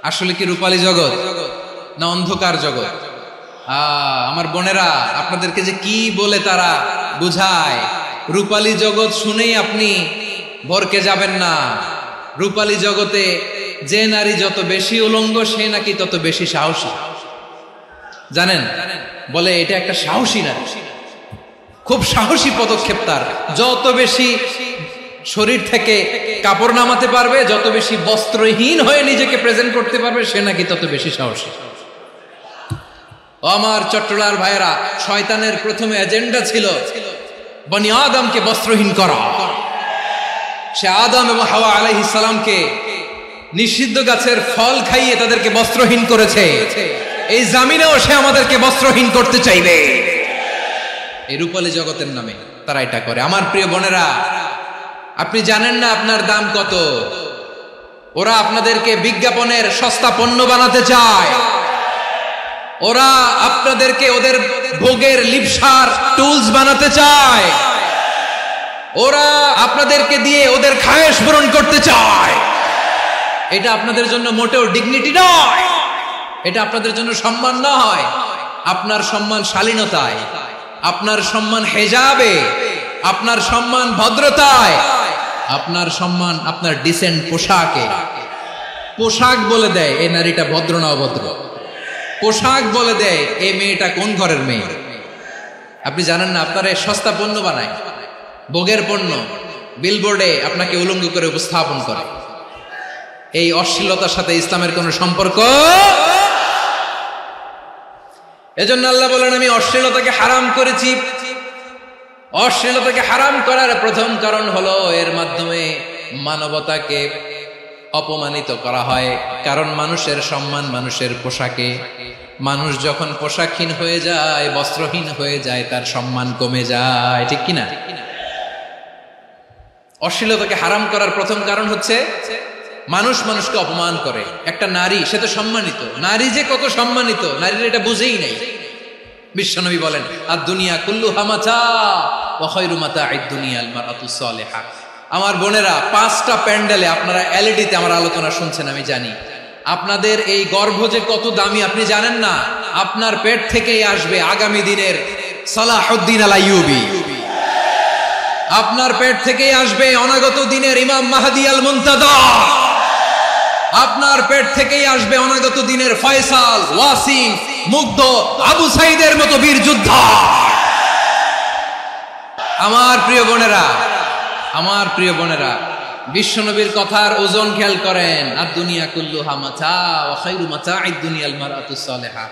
A: আসলে কি রূপালী জগৎ না অন্ধকার জগৎ? আমার বোনেরা, আপনাদেরকে যে কি বলে তারা বুঝায়, রূপালী জগৎ শুনেই আপনি ভরকে যাবেন না। রূপালী জগতে যে নারী যত বেশি উলঙ্গ, সে নাকি তত বেশি সাহসী। জানেন? বলে এটা একটা সাহসী নারী, খুব সাহসী পদক্ষেপ তার। যত বেশি শরীর থেকে কাপড় নামাতে পারবে, যত বেশি বস্ত্রহীন হয়ে নিজেকে প্রেজেন্ট করতে পারবে, সে নাকি তত বেশি সাহসী। আমার চট্টলার ভাইয়েরা, শয়তানের প্রথমে এজেন্ডা ছিল বনি আদমকে বস্ত্রহীন করা। সে আদম এবং হাওয়া আলাইহিস সালামকে নিষিদ্ধ গাছের ফল খাইয়ে তাদেরকে বস্ত্রহীন করেছে। এই জামিনেও সে আমাদেরকে বস্ত্রহীন করতে চাইবে। এই রূপালী জগতের নামে তারা এটা করে। আমার প্রিয় বোনেরা, আপনি জানেন না আপনার দাম কত? ওরা আপনাদেরকে বিজ্ঞাপনের সস্তা পণ্য বানাতে চায়। ওরা আপনাদেরকে ওদের ভোগের লিপসার টুলস বানাতে চায়। ওরা আপনাদেরকে দিয়ে ওদের খায়েশ পূরণ করতে চায়। এটা আপনাদের জন্য মোটেও ডিগনিটি নয়, এটা আপনাদের জন্য সম্মান নয়। আপনার সম্মান শালীনতায়, আপনার সম্মান হেজাবে, আপনার সম্মান ভদ্রতায়, আপনার সম্মান আপনার ডিসেন্ট পোশাকে। পোশাক বলে দেয় এই নারীটা ভদ্র না অভদ্র। পোশাক বলে দেয় এই মেয়েটা কোন ঘরের মেয়ে। আপনি জানেন না, আপনারা সস্তা পণ্য বানায়, ভোগের পণ্য, বিলবোর্ডে আপনাকে উলঙ্গ করে উপস্থাপন করে। এই অশ্লীলতার সাথে ইসলামের কোনো সম্পর্ক। এজন্য আল্লাহ বলেন, আমি অশ্লীলতাকে হারাম করেছি। অশ্লীলতাকে হারাম করার প্রথম কারণ হলো এর মাধ্যমে মানবতাকে অপমানিত করা হয়। কারণ মানুষের সম্মান মানুষের পোশাকে। মানুষ যখন পোশাকহীন হয়ে যায়, বস্ত্রহীন হয়ে যায়, তার সম্মান কমে যায়, ঠিক কিনা? অশ্লীলতাকে হারাম করার প্রথম কারণ হচ্ছে মানুষ মানুষকে অপমান করে। একটা নারী, সে তো সম্মানিত, নারী যে কত সম্মানিত নারীর এটা বুঝেই নাই। বিশ্বনবী বলেন আর দুনিয়া কুল্লুহা মাতা ওয়া খায়রু মাতা'আদ দুনিয়া আল মারআতুস সালিহা। আমার বোনেরা, 5টা প্যান্ডেলে আপনারা এলইডিতে আমার আলোচনা শুনছেন, আমি জানি। আপনাদের এই গর্ভ যে কত দামি আপনি জানেন না। আপনার পেট থেকেই আসবে আগামী দিনের সালাহুদ্দিন আল আইয়ুবী, আপনার পেট থেকেই আসবে অনাগত দিনের ইমাম মাহদী আল মুনতাদর, আপনার পেট থেকেই আসবে অনাগত দিনের ফয়সাল, ওয়াসিম, মুগ্ধ, আবু সাইদের মতো বীর যোদ্ধা। আমার প্রিয় বোনেরা, আমার প্রিয় বোনেরা, বিশ্বনবীর কথার ওজন খেয়াল করেন। আর দুনিয়া কুল্লুহা মাতা ওয়া খায়রু মাতা'আদ দুনিয়া আল মারআতুস সালিহা।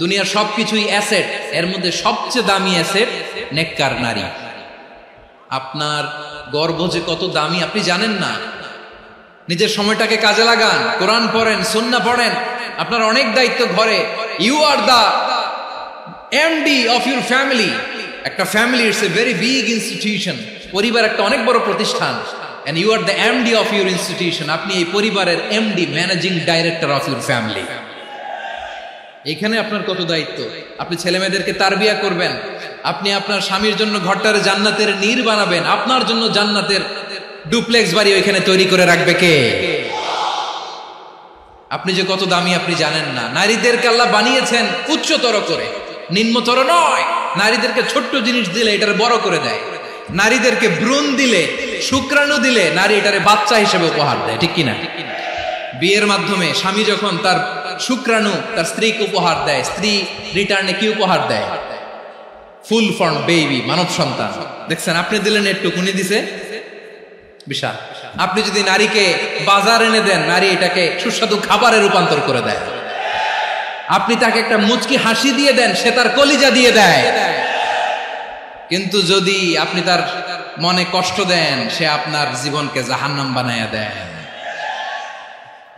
A: দুনিয়ার সবকিছুই অ্যাসেট, এর মধ্যে সবচেয়ে দামি অ্যাসেট নেককার নারী। আপনার গর্ভ যে কত দামি আপনি জানেন না। নিজের সময়টাকে কাজে লাগান, কোরআন পড়েন, সুন্নাহ পড়েন। আপনার অনেক দায়িত্ব ঘরে। You are the MD of your family. একটা family it's a very big institution. পরিবার একটা অনেক বড় প্রতিষ্ঠান। and you are the MD of your institution. আপনি এই পরিবারের MD, managing director of your family. এখানে আপনার কত দায়িত্ব। আপনি ছেলে মেয়েদেরকে তারবিয়া করবেন, আপনি আপনার স্বামীর জন্য ঘরটার জান্নাতের নীর বানাবেন, আপনার জন্য জান্নাতের ডুপ্লেক্স বাড়ি ওইখানে তৈরি করে রাখবে কে? আপনি যে কত দামি আপনি জানেন না। নারীদেরকে আল্লাহ বানিয়েছেন উচ্চতর করে, নিম্নতর নয়। নারীদেরকে ছোট্ট জিনিস দিলে এটারে বড় করে দেয়। নারীদেরকে ভ্রূণ দিলে, শুক্রাণু দিলে নারী এটারে বাচ্চা হিসেবে উপহার দেয়, ঠিক কিনা? বিয়ের মাধ্যমে স্বামী যখন তার শুক্রাণু তার স্ত্রীকে উপহার দেয়, স্ত্রী রিটার্নে কি উপহার দেয়? ফুল ফর্ম বেবি, মানব সন্তান। দেখছেন, আপনি দিলেন একটু, উনি দিছে বিশাল। আপনি যদি নারীকে বাজার এনে দেন, নারী এটাকে সুস্বাদু খাবারে রূপান্তর করে দেয়। আপনি তাকে একটা মুচকি হাসি দিয়ে দেন, সে তার কলিজা দিয়ে দেয়। কিন্তু যদি আপনি তার মনে কষ্ট দেন, সে আপনার জীবনকে জাহান্নাম বানায়া দেয়।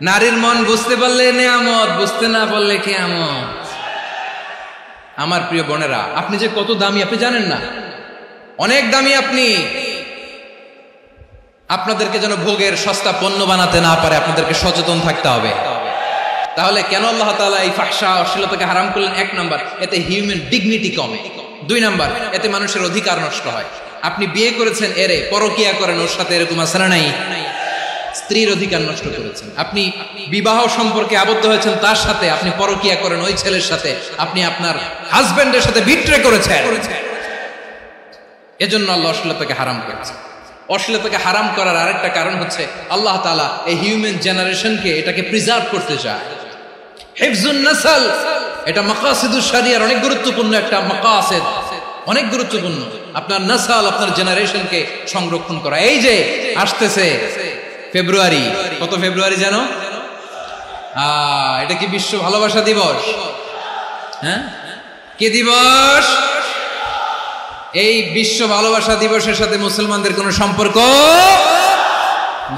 A: নারীর মন বুঝতে পারলে নেয়ামত, বুঝতে না পারলে কিয়ামত। আমার প্রিয় বোনেরা, আপনি যে কত দামি আপনি জানেন না। অনেক দামি আপনি। আপনাদেরকে যেন ভোগের সস্তা পণ্য বানাতে না পারে, আপনাদেরকে সচেতন থাকতে হবে। তাহলে কেন আল্লাহ তাআলা এই ফাহশা, অশ্লীলতাকে হারাম করলেন? 1 নাম্বার, এতে হিউম্যান ডিগনিটি কমে। 2 নাম্বার, এতে মানুষের অধিকার নষ্ট হয়। আপনি বিয়ে করেছেন, এরে পরকিয়া করেন, ওর সাথে এরকম আছে না নাই? স্ত্রীর অধিকার নষ্ট করেছেন। আপনি বিবাহ সম্পর্কে আবদ্ধ হয়েছেন তার সাথে, আপনি পরকিয়া করেন ওই ছেলের সাথে, আপনি আপনার হাজবেন্ডের সাথে বিট্রে করেছেন। এজন্য আল্লাহ অশ্লীলতাকে হারাম করেছে। অশ্লীলতাকে হারাম করার আরেকটা কারণ হচ্ছে আল্লাহ তাআলা এই হিউম্যান জেনারেশনকে, এটাকে প্রিজার্ভ করতে চায়। হিফজুন নাসল, এটা মাকাসিদুশ শরিয়ার অনেক গুরুত্বপূর্ণ একটা মাকাসিদ, অনেক গুরুত্বপূর্ণ। আপনার নাসল, আপনার জেনারেশনকে সংরক্ষণ করা। এই যে আসতেছে ফেব্রুয়ারি, কত ফেব্রুয়ারি জানো? এটা কি বিশ্ব ভালোবাসা দিবস? হ্যাঁ, কি দিবস? এই বিশ্ব ভালোবাসা দিবসের সাথে মুসলমানদের কোনো সম্পর্ক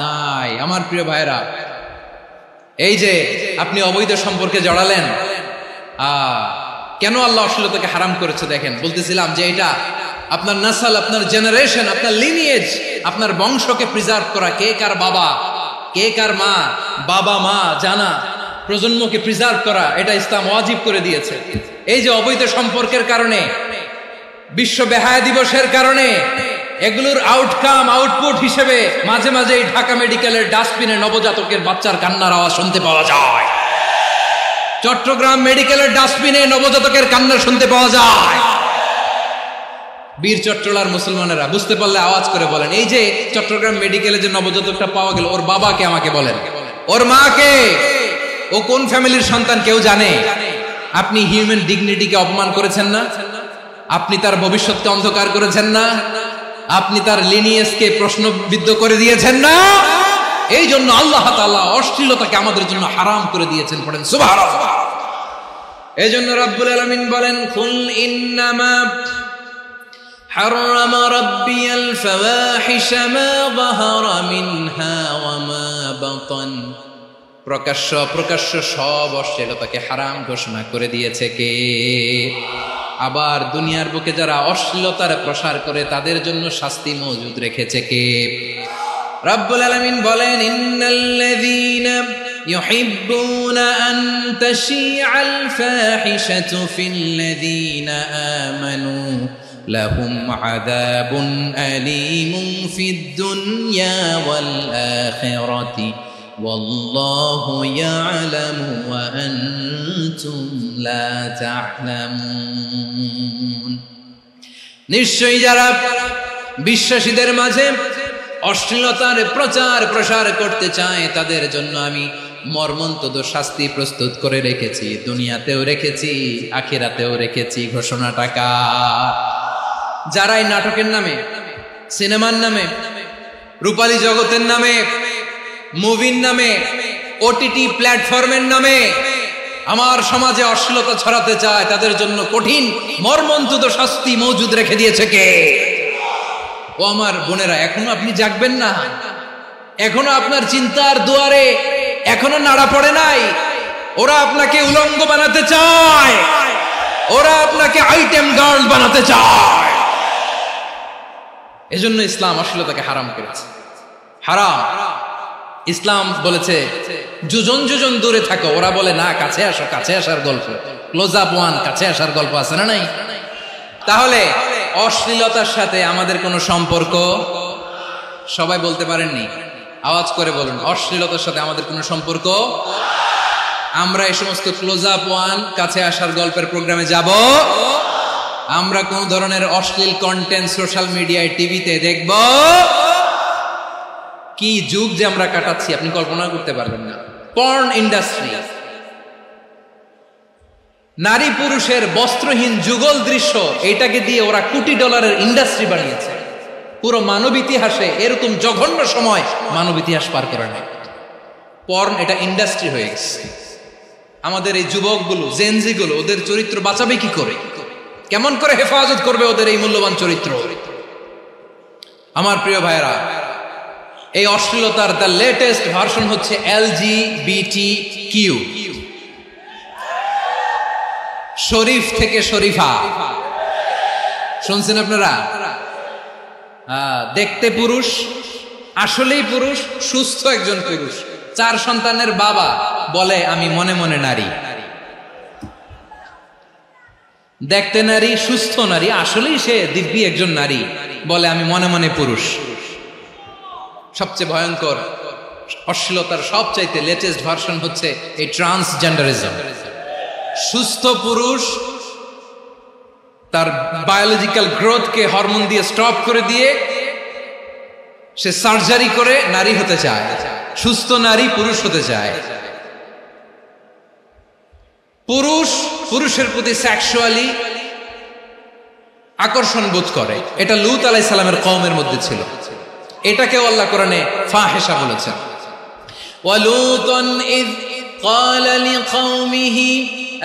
A: নাই। আমার প্রিয় ভাইরা, এই যে আপনি অবৈধ সম্পর্কে জড়ালেন, কেন আল্লাহ অশ্লীলতাকে হারাম করেছে দেখেন। বলতেছিলাম যে এটা আপনার নাসল, আপনার জেনারেশন, আপনার লিনিয়েজ, আপনার বংশকে প্রিজার্ভ করা। কে কার বাবা, কে কার মা, বাবা মা জানা, প্রজন্মকে প্রিজার্ভ করা, এটা ইসলাম ওয়াজিব করে দিয়েছে। এই যে অবৈধ সম্পর্কের কারণে, বিশ্ব বেহায়া দিবসের কারণে, এগুলোর আউটকাম, আউটপুট হিসেবে মাঝে মাঝে ঢাকা মেডিকেলের ডাস্টবিনে নবজাতকের বাচ্চার কান্নার আওয়াজ শুনতে পাওয়া যায়। চট্টগ্রাম মেডিকেলের ডাস্টবিনে নবজাতকের কান্না শুনতে পাওয়া যায়। বীর চট্টলার মুসলমানেরা বুঝতে পারলে আওয়াজ করে বলেন, এই যে চট্টগ্রাম মেডিকেলে যে নবজাতকটা পাওয়া গেল, ওর বাবাকে আমাকে বলেন, ওর মাকে, ও কোন ফ্যামিলির সন্তান কেউ জানে? আপনি হিউম্যান ডিগনিটিকে অপমান করেছেন না? আপনি তার ভবিষ্যৎকে অন্ধকার করেছেন না? আপনি তার লিনিয়েজকে প্রশ্নবিদ্ধ করে দিয়েছেন না? এই জন্য আল্লাহ তাআলা অশ্লীলতাকে আমাদের জন্য হারাম করে দিয়েছেন। পড়েন সুবহানাল্লাহ। এই জন্য রাব্বুল আলামিন বলেন, কুল ইন্নামা حرم ربي الفواحش ما ظهر منها وما بطن। প্রকাশ্য সব অশ্লীলতাকে হারাম ঘোষণা করে দিয়েছে কে? আবার দুনিয়ার বুকে যারা অশ্লীলতার প্রসার করে তাদের জন্য শাস্তি মজুদ রেখেছে কে? রব্বুল আলামিন বলেন, ইন্নাল্লাযীনা يحبون أن تشيع الفاحشة في الذين آمنوا لهم عذاب أليم في الدنيا والآخرة والله يعلم وأنتم لا تعلمون নিশ্চয়ই যারা বিশ্বাসীদের মাঝে অশ্লীলতার প্রচার প্রসার করতে চায় তাদের জন্য আমি মর্মন্তুদ শাস্তি প্রস্তুত করে রেখেছি, দুনিয়াতেও রেখেছি, আখিরাতেও রেখেছি। ঘোষণাটা কার? যারা এই নাটকের নামে, সিনেমার নামে, রূপালী জগতের নামে, মুভির নামে, ওটিটি প্ল্যাটফর্মের নামে আমার সমাজে অশ্লীলতা ছড়াতে চায় তাদের জন্য কঠিন মর্মন্তুদ শাস্তি মজুদ রেখে দিয়েছে কে? ও আমার বোনেরা, এখনো আপনি জাগবেন না? এখনো আপনার চিন্তার দুয়ারে এখনো নাড়া পড়ে নাই? ওরা আপনাকে উলঙ্গ বানাতে চায়, ওরা আপনাকে আইটেম গার্ল বানাতে চায়। এজন্য ইসলাম অশ্লীলতাকে হারাম করেছে। হারাম। ইসলাম বলেছে যোজন যোজন দূরে থাকো, ওরা বলে না কাছে আসো, কাছে আসার গল্প, ক্লোজ আপ ওয়ান, কাছে আসার গল্প আছে না নাই? তাহলে অশ্লীলতার সাথে আমাদের কোনো সম্পর্ক? সবাই বলতে পারেননি, আওয়াজ করে বলুন, অশ্লীলতার সাথে আমাদের কোনো সম্পর্ক? আমরা এই সমস্ত ক্লোজ আপ ওয়ান, কাছে আসার গল্পের প্রোগ্রামে যাব? আমরা কোন ধরনের অশ্লীল কন্টেন্ট সোশ্যাল মিডিয়ায়, টিভিতে দেখব? কি যুগ যে আমরা কাটাচ্ছি আপনি কল্পনা করতে পারবেন না। পর্ন ইন্ডাস্ট্রি, নারী পুরুষের বস্ত্রহীন যুগল দৃশ্য, এটাকে দিয়ে ওরা কোটি ডলারের ইন্ডাস্ট্রি বানিয়েছে। পুরো মানব ইতিহাসে এরকম জঘন্য সময় মানব ইতিহাস পার করে নাই। পর্ন এটা ইন্ডাস্ট্রি হয়ে গেছে। আমাদের এই যুবকগুলো, জেনজিগুলো, ওদের চরিত্র বাঁচাবে কি করে? কেমন করে হেফাজত করবে ওদের এই মূল্যবান চরিত্র? আমার প্রিয় ভাইরা, এই অশ্লীলতার দ্য লেটেস্ট ভার্সন হচ্ছে LGBTQ, শরীফ থেকে শরীফা। শুনছেন আপনারা? দেখতে পুরুষ, আসলেই পুরুষ, সুস্থ একজন পুরুষ, 4 সন্তানের বাবা, বলে আমি মনে মনে নারী। দেখতে নারী, সুস্থ নারী, আসলেই সে দিব্যি একজন নারী, বলে আমি মনে মনে পুরুষ। সবচেয়ে ভয়ঙ্কর অশ্লীলতার সবচাইতে লেটেস্ট ভার্সন হচ্ছে এই ট্রান্সজেন্ডারিজম। সুস্থ পুরুষ তার বায়োলজিক্যাল গ্রোথকে হরমোন দিয়ে স্টপ করে দিয়ে সে সার্জারি করে নারী হতে চায়। সুস্থ নারী পুরুষ হতে চায়। পুরুষ পুরুষের প্রতি সেক্সুয়ালি আকর্ষণ বোধ করে। এটা লূত আলাইহিস সালামের কওমের মধ্যে ছিল। এটাকেও আল্লাহ কোরআনে ফাহিশা বলেছেন। ওয়ালুতান ইয ক্বালা লিকাওমিহি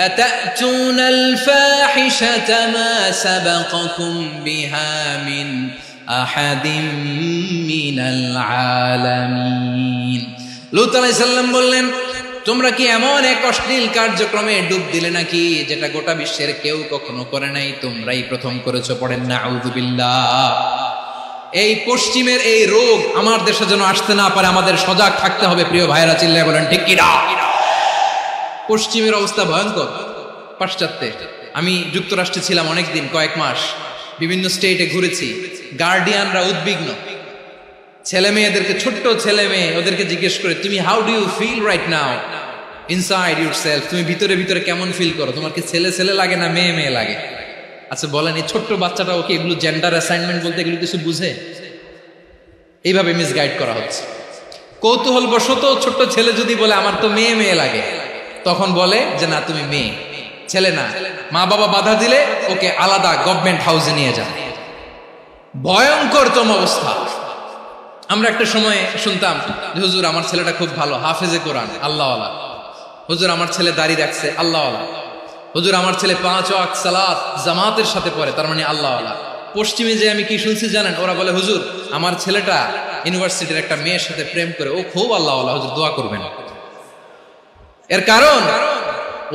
A: আতা'তুনাল ফাহিশাতা মা সাবাকাকুম বিহা মিন আহাদিম মিনাল আলামিন। লূত আলাইহিস সালাম বললেন, তোমরা কি এমন এক অশ্লীল কার্যক্রমে ডুব দিলে নাকি যেটা গোটা বিশ্বের কেউ কখনো করে নাই? তোমরাই প্রথম করেছো। পড়েন নাউযু বিল্লাহ। এই পশ্চিমের এই রোগ আমার দেশে যেন আসতে না পারে, আমাদের সজাগ থাকতে হবে। প্রিয় ভাইরা চিল্লায় বলেন ঠিক কিনা? পশ্চিমের অবস্থা ভয়ঙ্কর। পাশ্চাত্যে, আমি যুক্তরাষ্ট্রে ছিলাম অনেকদিন, কয়েক মাস, বিভিন্ন স্টেটে ঘুরেছি। গার্ডিয়ানরা উদ্বিগ্ন, ছেলে মেয়েদেরকে, ছোট্ট ছেলে মেয়ে, ওদেরকে জিজ্ঞেস করে, তুমি how do you feel right now inside yourself? তুমি ভিতরে ভিতরে কেমন ফিল করো? তোমার কি ছেলে ছেলে লাগে না মেয়ে মেয়ে লাগে? আচ্ছা বলেন, এই ছোট্ট বাচ্চাটা ওকে এগুলো জেন্ডার অ্যাসাইনমেন্ট বলতে এগুলো কিছু বুঝে? এইভাবে মিসগাইড করা হচ্ছে। কৌতূহল বশত ছোট্ট ছেলে যদি বলে আমার তো মেয়ে মেয়ে লাগে, তখন বলে যে না তুমি মেয়ে, ছেলে না। মা বাবা বাধা দিলে ওকে আলাদা গভর্নমেন্ট হাউসে নিয়ে যান। ভয়ঙ্করতম অবস্থা। আমরা একটা সময় শুনতাম যে হুজুর আমার ছেলেটা খুব ভালো, হাফেজে কোরআন, আল্লাহওয়ালা। হুজুর আমার ছেলে দাড়ি রাখছে, আল্লাহওয়ালা। হুজুর আমার ছেলে 5 ওয়াক্ত সালাত জামাতের সাথে পড়ে, তার মানে আল্লাহওয়ালা। পশ্চিমে যে আমি কি শুনছি জানেন? ওরা বলে হুজুর আমার ছেলেটা ইউনিভার্সিটির একটা মেয়ের সাথে প্রেম করে, ও খুব আল্লাহওয়ালা, হুজুর দোয়া করবেন। এর কারণ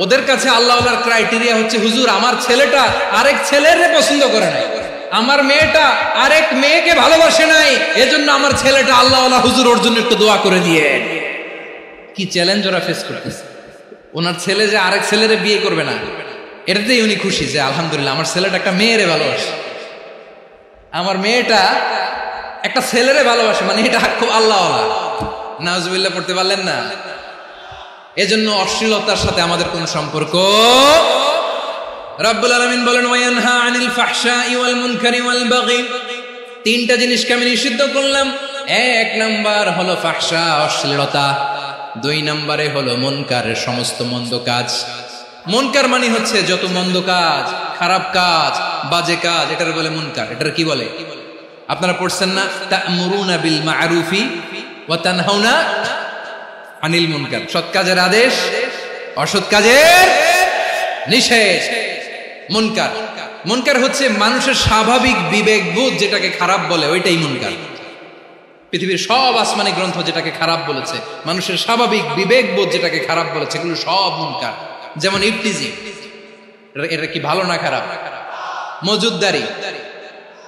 A: ওদের কাছে আল্লাহওয়ালার ক্রাইটেরিয়া হচ্ছে হুজুর আমার ছেলেটা আরেক ছেলের পছন্দ করে নাই, আমার মেয়েটা আরেক মেয়েকে ভালোবাসে নাই, এজন্য আমার ছেলেটা আল্লাহওয়ালা, হুজুর ওর জন্য একটু দোয়া করে দিয়ে। কি চ্যালেঞ্জ ওরা ফেস করতেছে। ওনার ছেলে যে আরেক ছেলেরে বিয়ে করবে না, এটাতেই উনি খুশি যে আলহামদুলিল্লাহ আমার ছেলেটা একটা মেয়েরে ভালোবাসে, আমার মেয়েটা একটা ছেলেরে ভালোবাসে, মানে এটা খুব আল্লাহওয়ালা। নাউজুবিল্লাহ পড়তে পারলেন না? এজন্য অশ্লীলতার সাথে আমাদের কোন সম্পর্ক। রাব্বুল আলামিন বলেন ওয়ায়ানহা আনিল ফাহশাই ওয়াল মুনকারি ওয়াল বাগি, তিনটা জিনিসকে আমি নিষিদ্ধ করলাম। এক নাম্বার হলো ফাহশা, অশ্লীলতা। দুই নম্বরে হলো মুনকারের সমস্ত মন্দ কাজ। মুনকার মানে হচ্ছে যত মন্দ কাজ, খারাপ কাজ, বাজে কাজ, এটার বলে মুনকার। এটার কি বলে? আপনারা পড়ছেন না, তা'মুরুনা বিল মা'রুফি ওয়া তানহাউনা আনিল মুনকার। সৎ কাজের আদেশ, অসৎ কাজের নিষেধ। মুনকার, মুনকার হচ্ছে মানুষের স্বাভাবিক বিবেকবোধ যেটাকে খারাপ বলে, ওইটাই মুনকার। পৃথিবীর সব আসমানি গ্রন্থ যেটাকে খারাপ বলেছে, মানুষের স্বাভাবিক বিবেকবোধ যেটাকে খারাপ বলেছে, এগুলো সব মুনকার। যেমন ইফতিজিং, এটা কি ভালো না খারাপ? মজুদদারি,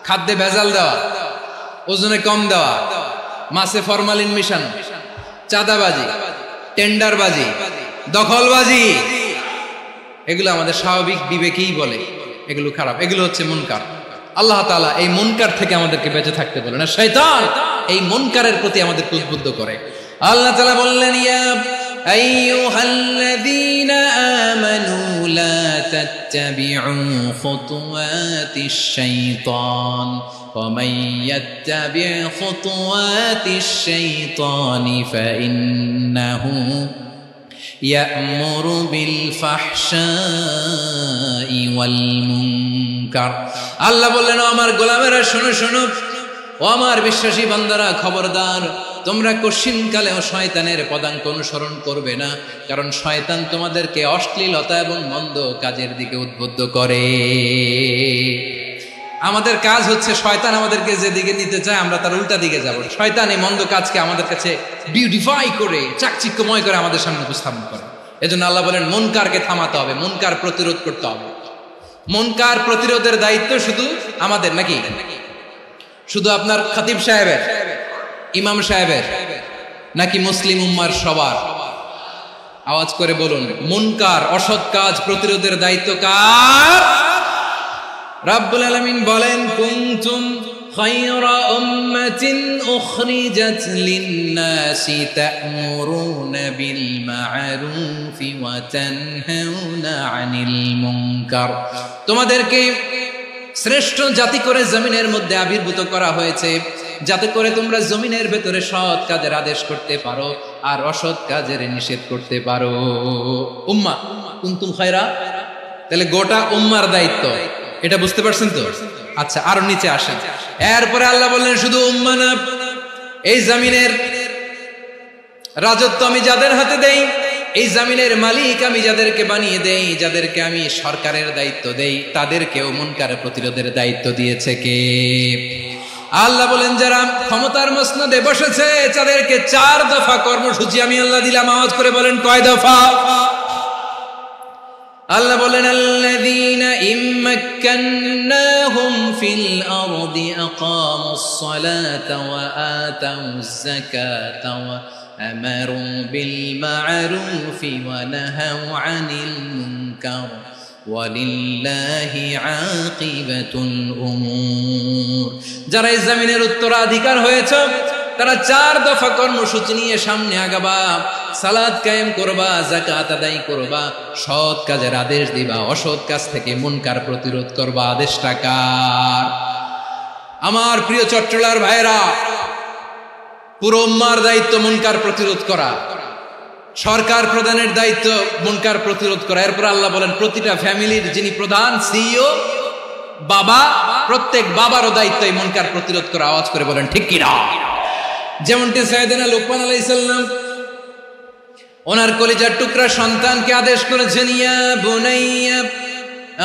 A: খাদ্যে ভেজাল দেওয়া, ওজনে কম দেওয়া, মাছে ফরমালিন মিশানো, চাঁদাবাজি, টেন্ডারবাজি, দখলবাজি, এগুলো আমাদের স্বাভাবিক বিবেকেই বলে এগুলো খারাপ, এগুলো হচ্ছে মুনকার। আল্লাহ তাআলা এই মুনকার থেকে আমাদেরকে বেঁচে থাকতে বলেন, আর শয়তান এই মুনকারের প্রতি আমাদেরকে উদ্বুদ্ধ করে। আল্লাহ তাআলা বললেন, ইয়া আইয়ুহাল্লাযীনা আমানু লা তাত্তাবিউ খুতুওয়াতিশ শাইতান ওয়া মান ইয়াত্তাবি' খুতুওয়াতিশ শাইতানি ফাইন্নাহু ইয়া'মুরু বিল ফাহশাই ওয়াল মুনকার। আল্লাহ বললেন, ও আমার গোলামেরা শোনো শোনো, ও আমার বিশ্বাসী বান্দারা খবরদার, তোমরা কশিনকালেও শয়তানের পদাঙ্ক অনুসরণ করবে না, কারণ শয়তান তোমাদেরকে অশ্লীলতা এবং মন্দ কাজের দিকে উদ্বুদ্ধ করে। আমাদের কাজ হচ্ছে শয়তান আমাদেরকে যেদিকে নিতে চায় আমরা তার উল্টা দিকে যাব। শয়তান এই মন্দ কাজকে আমাদের কাছে বিউটিফাই করে, চাকচিক্যময় করে আমাদের সামনে উপস্থাপন করে। এজন্য আল্লাহ বলেন মুনকারকে থামাতে হবে, মুনকার প্রতিরোধ করতে হবে। মুনকার প্রতিরোধের দায়িত্ব শুধু আমাদের নাকি? শুধু আপনার খতিব সাহেবের, ইমাম সাহেবের, নাকি মুসলিম উম্মার সবার? আওয়াজ করে বলুন, মুনকার অসৎ কাজ প্রতিরোধের দায়িত্ব কার? রাব্বুল আলামিন বলেন, কুনতুম খায়রা উম্মাতিন উখরিজাত লিন-নাসি তা'মুরুনা বিল মা'রুফি ওয়া তানহাউনা আনিল মুনকার। তোমাদেরকে শ্রেষ্ঠ জাতি করে জমিনের মধ্যে আবির্ভূত করা হয়েছে, যাতে করে তোমরা জমিনের ভেতরে সৎ কাজের আদেশ করতে পারো আর অসৎ কাজের নিষেধ করতে পারো। উম্মাহ, কুনতুম খায়রা, তাহলে গোটা উম্মার দায়িত্ব, এটা বুঝতে পারছেন তো? আচ্ছা, আরো নিচে আসেন। এরপরে আল্লাহ বললেন, শুধু উম্মাহ না, এই জমিনের রাজত্ব আমি যাদের হাতে দেই, এই জমিনের মালিক আমি যাদেরকে বানিয়ে দেই, যাদেরকে আমি সরকারের দায়িত্ব দেই, তাদেরকেও মুনকার প্রতিরোধের দায়িত্ব দিয়েছে কে? আল্লাহ বলেন, যারা ক্ষমতার মসনদে বসেছে তাদেরকে 4 দফা কর্মসূচি আমি আল্লাহ দিলাম। আওয়াজ করে বলেন, কয় দফা? আল্লাহ বলেন, আল্লাযীনা ইম্মাক্কান্নাহুম ফিল আরদি আকামুস সালাতা ওয়া আতাউজ যাকাতা ওয়া আমারু বিল মা'রুফি ওয়া নাহাউ আনিল মুনকার ওয়ালিল্লাহি আকিবাতুল উমুর। যারা এই জমিনের উত্তরাধিকার হয়েছে তারা 4 দফা কর্মসূচি নিয়ে সামনে আগাবা। সালাত কায়েম করবা, যাকাত আদায় করবা, সৎ কাজের আদেশ দিবা, অসৎ কাজ থেকে মুনকার প্রতিরোধ করবা। আদেশটা কার? আমার প্রিয় চট্টলার ভাইরা, পুরো উম্মার দায়িত্ব মুনকার প্রতিরোধ করা, সরকার প্রধানের দায়িত্ব মুনকার প্রতিরোধ করা। এরপর আল্লাহ বলেন, প্রতিটা ফ্যামিলির যিনি প্রধান সিইও বাবা, প্রত্যেক বাবারও দায়িত্ব এই মুনকার প্রতিরোধ করা। আওয়াজ করে বলেন ঠিক কি না? যেমনটি সাইয়েদনা লুকমান আলাইহিস সালাম ওনার কলিজার টুকরা সন্তানকে আদেশ করেছেন, ইয়া বুনাইয়া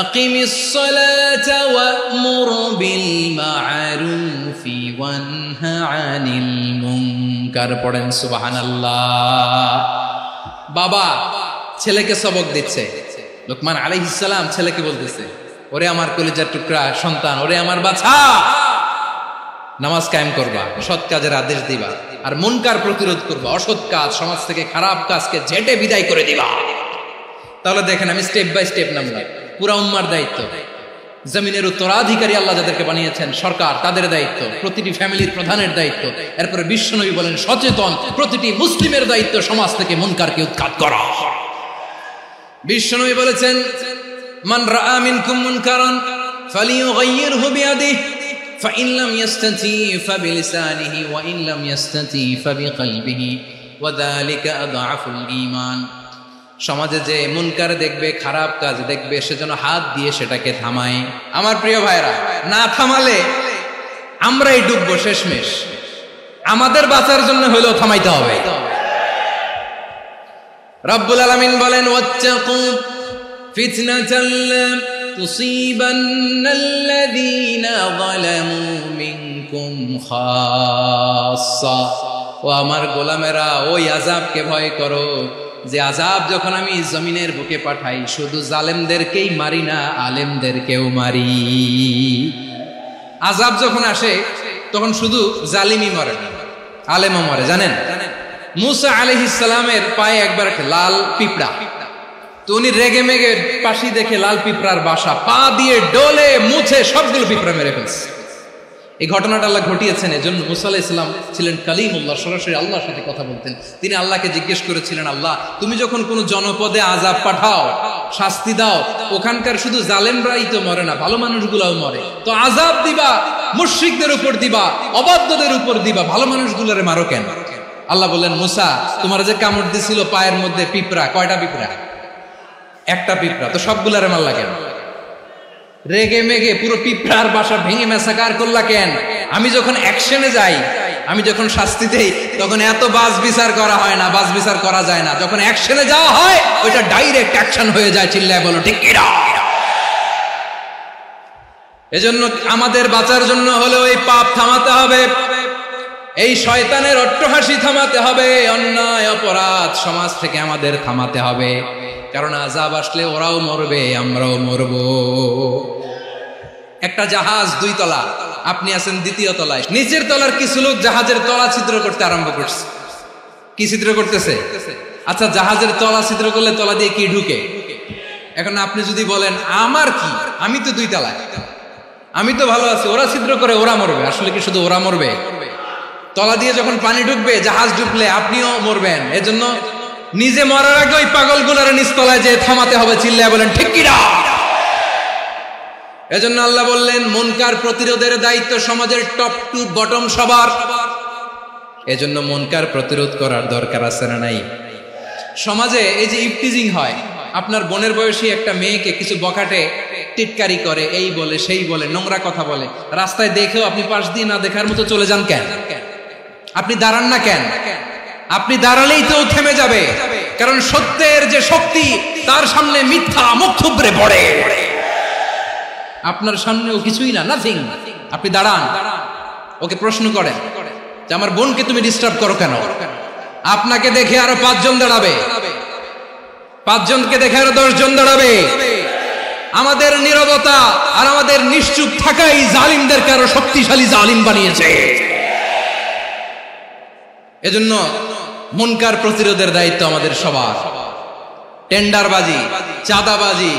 A: আকিমিস সালাতা ওয়া'মুর বিল মা'রুফি ওয়ানহা আনিল মুনকার। পড়েন সুবহানাল্লাহ। বাবা ছেলেকে সবক দিচ্ছে, লুকমান আলাইহিস সালাম ছেলেকে বলতেছে, ওরে আমার কলিজার টুকরা সন্তান, ওরে আমার বাছা, নামাজ কায়েম করবা, সৎ কাজের আদেশ দিবা, আর মুনকার প্রতিরোধ করবা, অসৎ কাজ সমাজ থেকে খারাপ কাজকে ঝেঁটে বিদায় করে দিবা। তাহলে দেখেন আমি স্টেপ বাই স্টেপ নামলাম। পুরা উম্মার দায়িত্ব, জমিনের উত্তরাধিকারী আল্লাহ যাদেরকে বানিয়েছেন সরকার, তাদের দায়িত্ব, প্রতিটি ফ্যামিলির প্রধানের দায়িত্ব, এরপরে বিশ্বনবী বলেন সচেতন প্রতিটি মুসলিমের দায়িত্ব সমাজ থেকে মুনকারকে উৎখাত করা। বিশ্বনবী বলেছেন মান রাআ মিনকুম মুনকারান ফালিয়ুগাইয়িরহু বিয়াদিহি ফাইন লাম ইস্তাতি ফাবিলিসানিহি ওয়া ইন লাম ইস্তাতি ফাবিকলবিহি ওয়া যালিকা আযআফুল ঈমান। সমাজে যে মুনকার দেখবে, খারাপ কাজ দেখবে, সেজন্য হাত দিয়ে সেটাকে থামায়। আমার প্রিয় ভাইরা, না থামালে আমরাই ডুববো শেষমেশ। আমাদের বাঁচার জন্য হলেও থামাইতে হবে। রব্বুল আলামিন বলেন ওয়াত্তাকু ফিতনাতাল লা তুসিবান্নাল্লাযীনা যালামু মিনকুম খাসসা। ও আমার গোলামেরা, ওই আযাবকে ভয় করো যে আযাব যখন আমি জমিনের বুকে পাঠাই শুধু জালেমদেরকেই মারি না, আলেমদেরকেও মারি। আযাব যখন আসে তখন শুধু জালিমই মরে না, আলেমও মরে। জানেন মুসা আলাইহিস সালামের পায়ে একবার লাল পিঁপড়া, তো উনি রেগে মেগে পাশি দেখে লাল পিঁপড়ার বাসা, পা দিয়ে ডলে মুছে সবগুলো পিঁপড়া মেরে ফেলছে। এই ঘটনাটা আল্লাহ ঘটিয়েছেন। এজন্য মুসা আলাইহিস সালাম ছিলেন কালিমুল্লাহ, সরাসরি আল্লাহর সাথে কথা বলতেন। তিনি আল্লাহকে জিজ্ঞেস করেছিলেন, আল্লাহ তুমি যখন কোনো জনপদে আযাব পাঠাও, শাস্তি দাও, ওখানকার শুধু জালেমরাই তো মরে না, ভালো মানুষগুলোও মরে, তো আযাব দিবা মুশরিকদের উপর দিবা, অবাধ্যদের উপর দিবা, ভালো মানুষগুলোরে মারো কেন? আল্লাহ বললেন, মুসা তোমার যে কামড় দিছিল পায়ের মধ্যে পিঁপড়া, কয়টা পিঁপড়া? একটা পিঁপড়া, তো সবগুলারে মারলা কেন? রেগে মেগে পুরো পিঁপড়ার বাসা ভেঙে মেসাকার করলা কেন? আমি যখন অ্যাকশনে যাই, আমি যখন শাস্তি দেই, তখন এত বাস বিচার করা হয় না, বাস বিচার করা যায় না। যখন অ্যাকশনে যাওয়া হয় ওইটা ডাইরেক্ট অ্যাকশন হয়ে যায়। চিল্লায় বলো ঠিক কি না? এজন্য আমাদের বাঁচার জন্য হলেও এই পাপ থামাতে হবে, এই শয়তানের অট্টহাসি থামাতে হবে, অন্যায় অপরাধ সমাজ থেকে আমাদের থামাতে হবে। কারণ আযাব আসলে ওরাও মরবে, আমরাও মরব। একটা জাহাজ 2 তলা, আপনি আছেন 2য় তলায়, নিচের তলার কিছু লোক জাহাজের তলা ছিদ্র করতে আরম্ভ করছে। কি ছিদ্র করতেছে? আচ্ছা, জাহাজের তলা ছিদ্র করলে তলা দিয়ে কি ঢুকে? এখন আপনি যদি বলেন আমার কি, আমি তো 2 তলায়, আমি তো ভালো আছি, ওরা ছিদ্র করে ওরা মরবে। আসলে কি শুধু ওরা মরবে? তলা দিয়ে যখন পানি ঢুকবে, জাহাজ ঢুকলে আপনিও মরবেন। এজন্য নিজে মরার আগে ওই পাগলগুলোর নিচতলায় যে থামাতে হবে। চিল্লায় বলেন ঠিক কি না? এজন্য আল্লাহ বললেন মুনকার প্রতিরোধের দায়িত্ব সমাজের টপ টু বটম সবার। এজন্য মুনকার প্রতিরোধ করার দরকার আছে না নাই? সমাজে এই যে ইফটিজিং হয়, আপনার বোনের বয়সী একটা মেয়েকে কিছু বখাটে টিটকারি করে, এই বলে সেই বলে, নোংরা কথা বলে, রাস্তায় দেখেও আপনি পাশ দিয়ে না দেখার মতো চলে যান কেন? আপনি দাঁড়ান না কেন? আপনি দাঁড়ালেই তো থেমে যাবে, কারণ সত্যের যে শক্তি তার সামনে মিথ্যা মুখ থুবড়ে পড়ে। আপনার সামনেও কিছুই না, নাথিং। আপনি দাঁড়ান, ওকে প্রশ্ন করেন যে আমার বোনকে তুমি ডিস্টার্ব করো কেন? আপনাকে দেখে আরো 5 জন দাঁড়াবে, 5 জনকে দেখে আরো 10 জন দাঁড়াবে। আমাদের নীরবতা আর আমাদের নিশ্চুপ থাকাই জালিমদেরকে আরো শক্তিশালী জালিম বানিয়েছে। এজন্য মুনকার প্রতিরোধের দায়িত্ব আমাদের সবার। টেন্ডারবাজি, চাঁদাবাজি,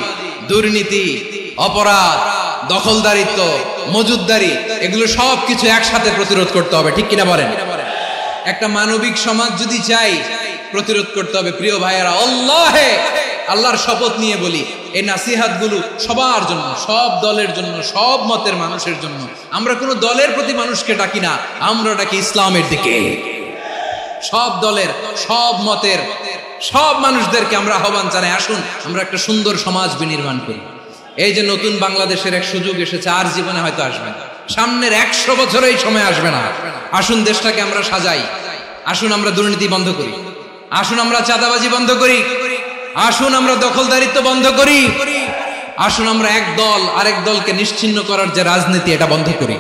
A: দুর্নীতি, অপরাধ, দখলদারিত্ব, মজুদদারি, এগুলো সব কিছু একসাথে প্রতিরোধ করতে হবে। ঠিক কিনা বলেন? একটা মানবিক সমাজ যদি চাই, প্রতিরোধ করতে হবে। প্রিয় ভাইয়েরা, আল্লাহর শপথ নিয়ে বলি, এই নাসিহাতগুলো সবার জন্য, সব দলের জন্য, সব মতের মানুষের জন্য। আমরা কোনো দলের প্রতি মানুষকে ডাকি না, আমরা ডাকি ইসলামের দিকে। সব দলের, সব মতের, সব মানুষদেরকে আমরা আহ্বান জানাই, আসুন আমরা একটা সুন্দর সমাজ বিনির্মাণ করি। এই যে নতুন বাংলাদেশের এক সুযোগ এসেছে, আর জীবনে হয়তো আসবে না, সামনের 100 বছরে এই সময় আসবে না। আসুন দেশটাকে আমরা সাজাই, আসুন আমরা দুর্নীতি বন্ধ করি, আসুন আমরা চাঁদাবাজি বন্ধ করি, আসুন আমরা দখলদারিত্ব বন্ধ করি, আসুন আমরা এক দল আরেক দলকে নিশ্চিহ্ন করার যে রাজনীতি, এটা বন্ধ করি।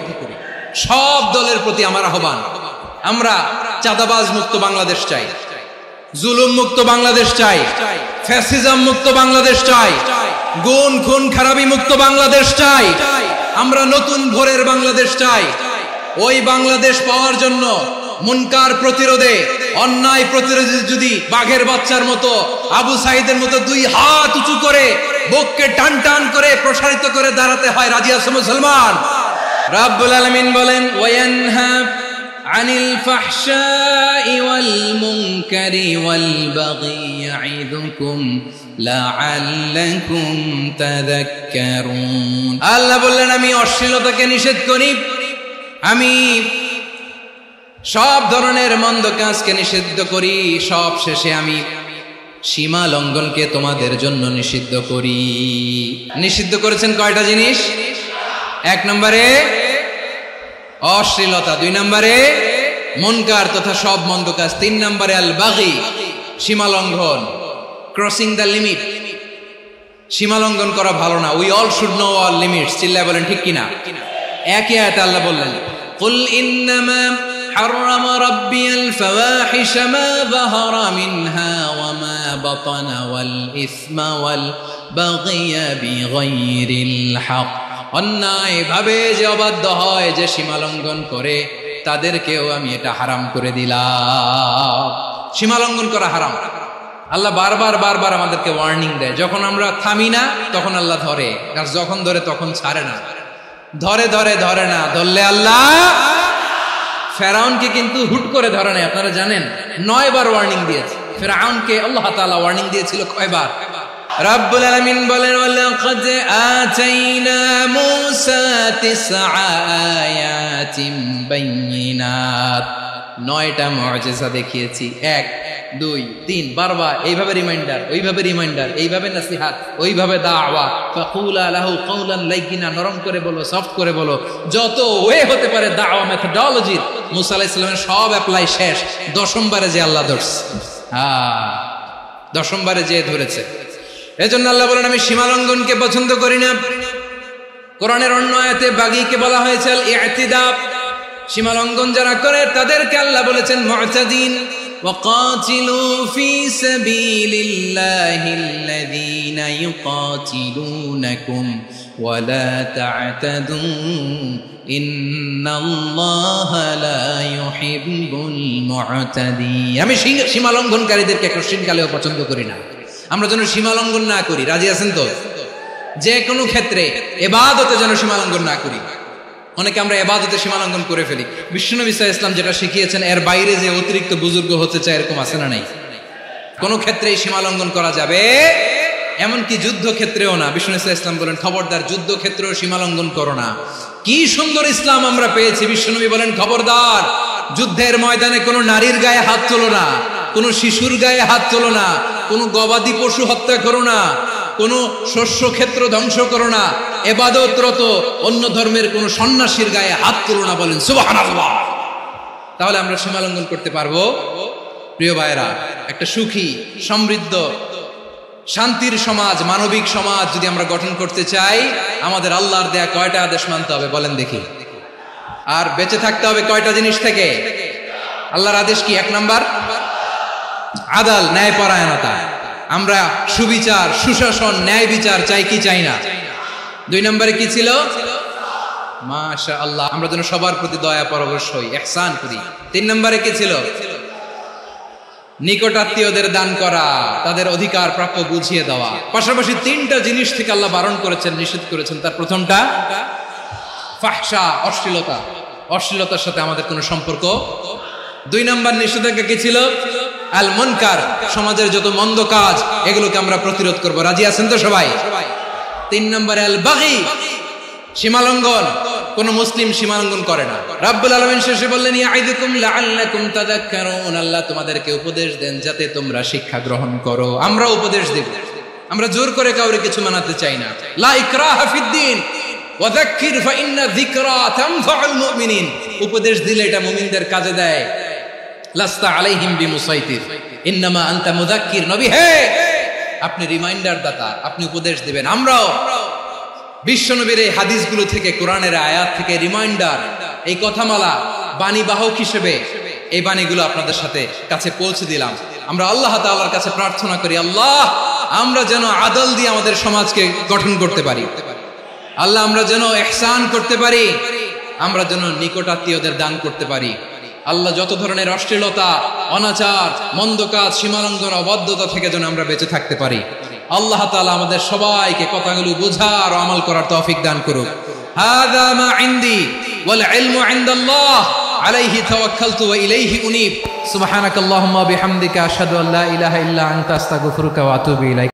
A: সব দলের প্রতি আমার আহ্বান, আমরা চাঁদাবাজ মুক্ত বাংলাদেশ চাই, জুলুম মুক্ত বাংলাদেশ চাই, ফ্যাসিজম মুক্ত বাংলাদেশ চাই, গুণ খুন খারাপি মুক্ত বাংলাদেশ চাই, আমরা নতুন ভোরের বাংলাদেশ চাই। ওই বাংলাদেশ পাওয়ার জন্য মুনকার প্রতিরোধে, অন্যায় প্রতিরোধে যদি বাঘের বাচ্চার মতো, আবু সাঈদের মতো দুই হাত উঁচু করে বুককে টান টান করে প্রসারিত করে দাঁড়াতে হয়, রাজি আছো মুসলমান? রাব্বুল আলামিন বলেন, ওয়ায়ানহা আনিল ফাহশাই ওয়াল মুনকারি ওয়াল বাগি ইয়াইদুকুম লাআল্লাকুম তাযাক্কারুন। আল্লাহ বললেন, আমি অশ্লীলতাকে নিষেধ করি, আমি সব ধরনের মন্দ কাজকে নিষিদ্ধ করি, সব শেষে আমি সীমা লঙ্ঘনকে তোমাদের জন্য নিষিদ্ধ করি। নিষিদ্ধ করেছেন কয়টা জিনিস? 1 নম্বরে অশ্লীলতা, 2 নম্বরে মুনকার তথা সব মন্দ কাজ, 3 নম্বরে আল বাগি সীমা লঙ্ঘন, ক্রসিং দ্য লিমিট। সীমা লঙ্ঘন করা ভালো না। We all should know our limits. চিল্লায় বলেন ঠিক কিনা? একই আয়াতে আল্লাহ বললেন, কুল ইন্নামা حرم ربي الفواحش ما ظهر منها وما بطن والإثم والبغي بغير الحق। অন্যায় ভাবে যে অবাধ্য হয়, যে সীমা লঙ্ঘন করে, তাদেরকেও আমি এটা হারাম করে দিলাম। সীমা লঙ্ঘন করা হারাম। আল্লাহ বারবার বারবার আমাদেরকে ওয়ার্নিং দেয়। যখন আমরা থামি না তখন আল্লাহ ধরে, আর যখন ধরে তখন ছাড়ে না। ধরে ধরে ধরে না, ধরলে আল্লাহ। ফেরাউনকে কিন্তু হুট করে ধরে নাই, আপনারা জানেন 9 বার ওয়ার্নিং দিয়েছে। ফেরাউনকে আল্লাহ তাআলা ওয়ার্নিং দিয়েছিল কয়বার? রাব্বুল আলামিন বলেন, ওয়ালাকাদ আতাইনা মূসা 9 আয়াতিন বাইয়িনাত। 9টা মুআজিজা দেখিয়েছি। 1 2 3 বারবার এইভাবে রিমাইন্ডার, ওইভাবে রিমাইন্ডার, এইভাবে নসিহত, ওইভাবে দাওয়া। ফাকুলা লাহু কাওলান লাইয়িনা, নরম করে বলো, সফট করে বলো, যত ওয়ে হতে পারে দাওয়া মেথডোলজি। মুসা আলাইহিস সালামের সব অ্যাপ্লাই শেষ। 10ম বারে যে আল্লাহ ধরছে, 10ম বারে যে ধরেছে। এজন্য আল্লাহ বলেন, আমি সীমা লঙ্ঘনকে পছন্দ করি না। কোরআনের অন্য আয়াতে বাগীকে বলা হয়েছে আল ইতিদা। সীমা লঙ্ঘন যারা করে তাদেরকে আল্লাহ বলেছেন মুতাদিন। وقاتلوا في سبيل الله الذين يقاتلونكم ولا تعتدوا إن الله لا يحب المعتدين। আমি সীমা লঙ্ঘনকারীদেরকে কোশ্চিনকালেও পছন্দ করি না। আমরা যেন সীমা লঙ্ঘন না করি, রাজি আছেন তো? যে কোনো ক্ষেত্রে ইবাদতে যেন সীমা লঙ্ঘন না করি। অনেকে আমরা ইবাদতে সীমা লঙ্ঘন করে ফেলি। বিশ্বনবী সাল্লাল্লাহু আলাইহি ওয়াসাল্লাম যেটা শিখিয়েছেন, এর বাইরে যে অতিরিক্ত বুজুর্গ হতে চায়, এরকম আছে না নাই? কোন ক্ষেত্রেই সীমা লঙ্ঘন করা যাবে, এমনকি যুদ্ধ ক্ষেত্রেও না। বিশ্বনবী সাল্লাল্লাহু আলাইহি ওয়াসাল্লাম বলেন, খবরদার যুদ্ধ ক্ষেত্রেও সীমা লঙ্ঘন করো না। কি সুন্দর ইসলাম আমরা পেয়েছি। বিশ্বনবী বলেন, খবরদার যুদ্ধের ময়দানে কোনো নারীর গায়ে হাত তোলো না, কোনো শিশুর গায়ে হাত তোলো না, কোনো গবাদি পশু হত্যা করো না, কোন শস্য ক্ষেত্র ধ্বংস করো না, ইবাদতরত অন্য ধর্মের কোন সন্ন্যাসীর গায়ে হাত তুলো না। বলেন সুবহানাল্লাহ। তাহলে আমরা সীমা লঙ্ঘন করতে পারবো? প্রিয় ভাইরা, একটা সুখী, সমৃদ্ধ, শান্তির সমাজ, মানবিক সমাজ যদি আমরা গঠন করতে চাই, আমাদের আল্লাহর দেয়া কয়টা আদেশ মানতে হবে বলেন দেখি? আর বেঁচে থাকতে হবে কয়টা জিনিস থেকে? আল্লাহর আদেশ কি? 1 নাম্বার আদাল, ন্যায়পরায়ণতা। আমরা সুবিচার, সুশাসন, ন্যায় বিচার চাই কি চাই না? 2 নম্বরে কি ছিল? মাশাআল্লাহ, আমরা যেন সবার প্রতি দয়া পরবশ হই, ইহসান করি। 3 নম্বরে কি ছিল? নিকট আত্মীয়দের দান করা, তাদের অধিকার প্রাপ্য বুঝিয়ে দেওয়া। পাশাপাশি 3টা জিনিস থেকে আল্লাহ বারণ করেছেন, নিষেধ করেছেন। তার প্রথমটা ফাহশা, অশ্লীলতা। অশ্লীলতার সাথে আমাদের কোনো সম্পর্ক। 2 নম্বর নিষেধাজ্ঞা কি ছিল? আল মুনকার, সমাজের যত মন্দ কাজ, এগুলোকে আমরা প্রতিরোধ করব। রাজি আছেন তো সবাই? 3 নম্বরে আল বাগী, সীমালঙ্ঘন। কোন মুসলিম সীমালঙ্ঘন করে না। রাব্বুল আলামিন শেষে বললেন, ইয়াইদুকুম লাআল্লাকুম তাযাক্কারুন। আল্লাহ তোমাদেরকে উপদেশ দেন যাতে তোমরা শিক্ষা গ্রহণ করো। আমরা উপদেশ দেব, আমরা জোর করে কাউরে কিছু মানাতে চাই না। লা ইকরাহা ফিদ্দীন ওয়া যাক্কির ফাইন্না যিকরা তানফাউল মুমিনিন। উপদেশ দিলে এটা মুমিনদের কাজে দেয়। লাস্তা আলাইহিম বিমুসাইতির ইন্নামা আনতা মুযাক্কির। নবী হে, আপনি রিমাইন্ডার দাতা, আপনি উপদেশ দিবেন। আমরাও বিশ্বনবীর এই হাদিসগুলো থেকে, কোরআনের আয়াত থেকে রিমাইন্ডার, এই কথামালা, বাণী বাহক হিসেবে এই বাণীগুলো আপনাদের সাথে কাছে পৌঁছে দিলাম। আমরা আল্লাহ তাআলার কাছে প্রার্থনা করি, আল্লাহ আমরা যেন আদল দিয়ে আমাদের সমাজকে গঠন করতে পারি। আল্লাহ আমরা যেন ইহসান করতে পারি। আমরা যেন নিকটাত্মীয়দের দান করতে পারি। আল্লাহ যত ধরনের অশ্লীলতা, অনাচার, মন্দ কাজ, সীমালঙ্ঘন, অবাধ্যতা থেকে যেন আমরা বেঁচে থাকতে পারি। আল্লাহ তাআলা আমাদের সবাইকে কথাগুলো বোঝার ও আমল করার তৌফিক দান করুক। হাযা মা ইনদি ওয়াল ইলমু ইনদাল্লাহ আলাইহি তাওয়াক্কালতু ওয়া ইলাইহি উনীব। সুবহানাকাল্লাহুম্মা ওয়া বিহামদিকা আশহাদু আল্লা ইলাহা ইল্লা আনতা আস্তাগফিরুকা ওয়া আতুবু ইলাইক।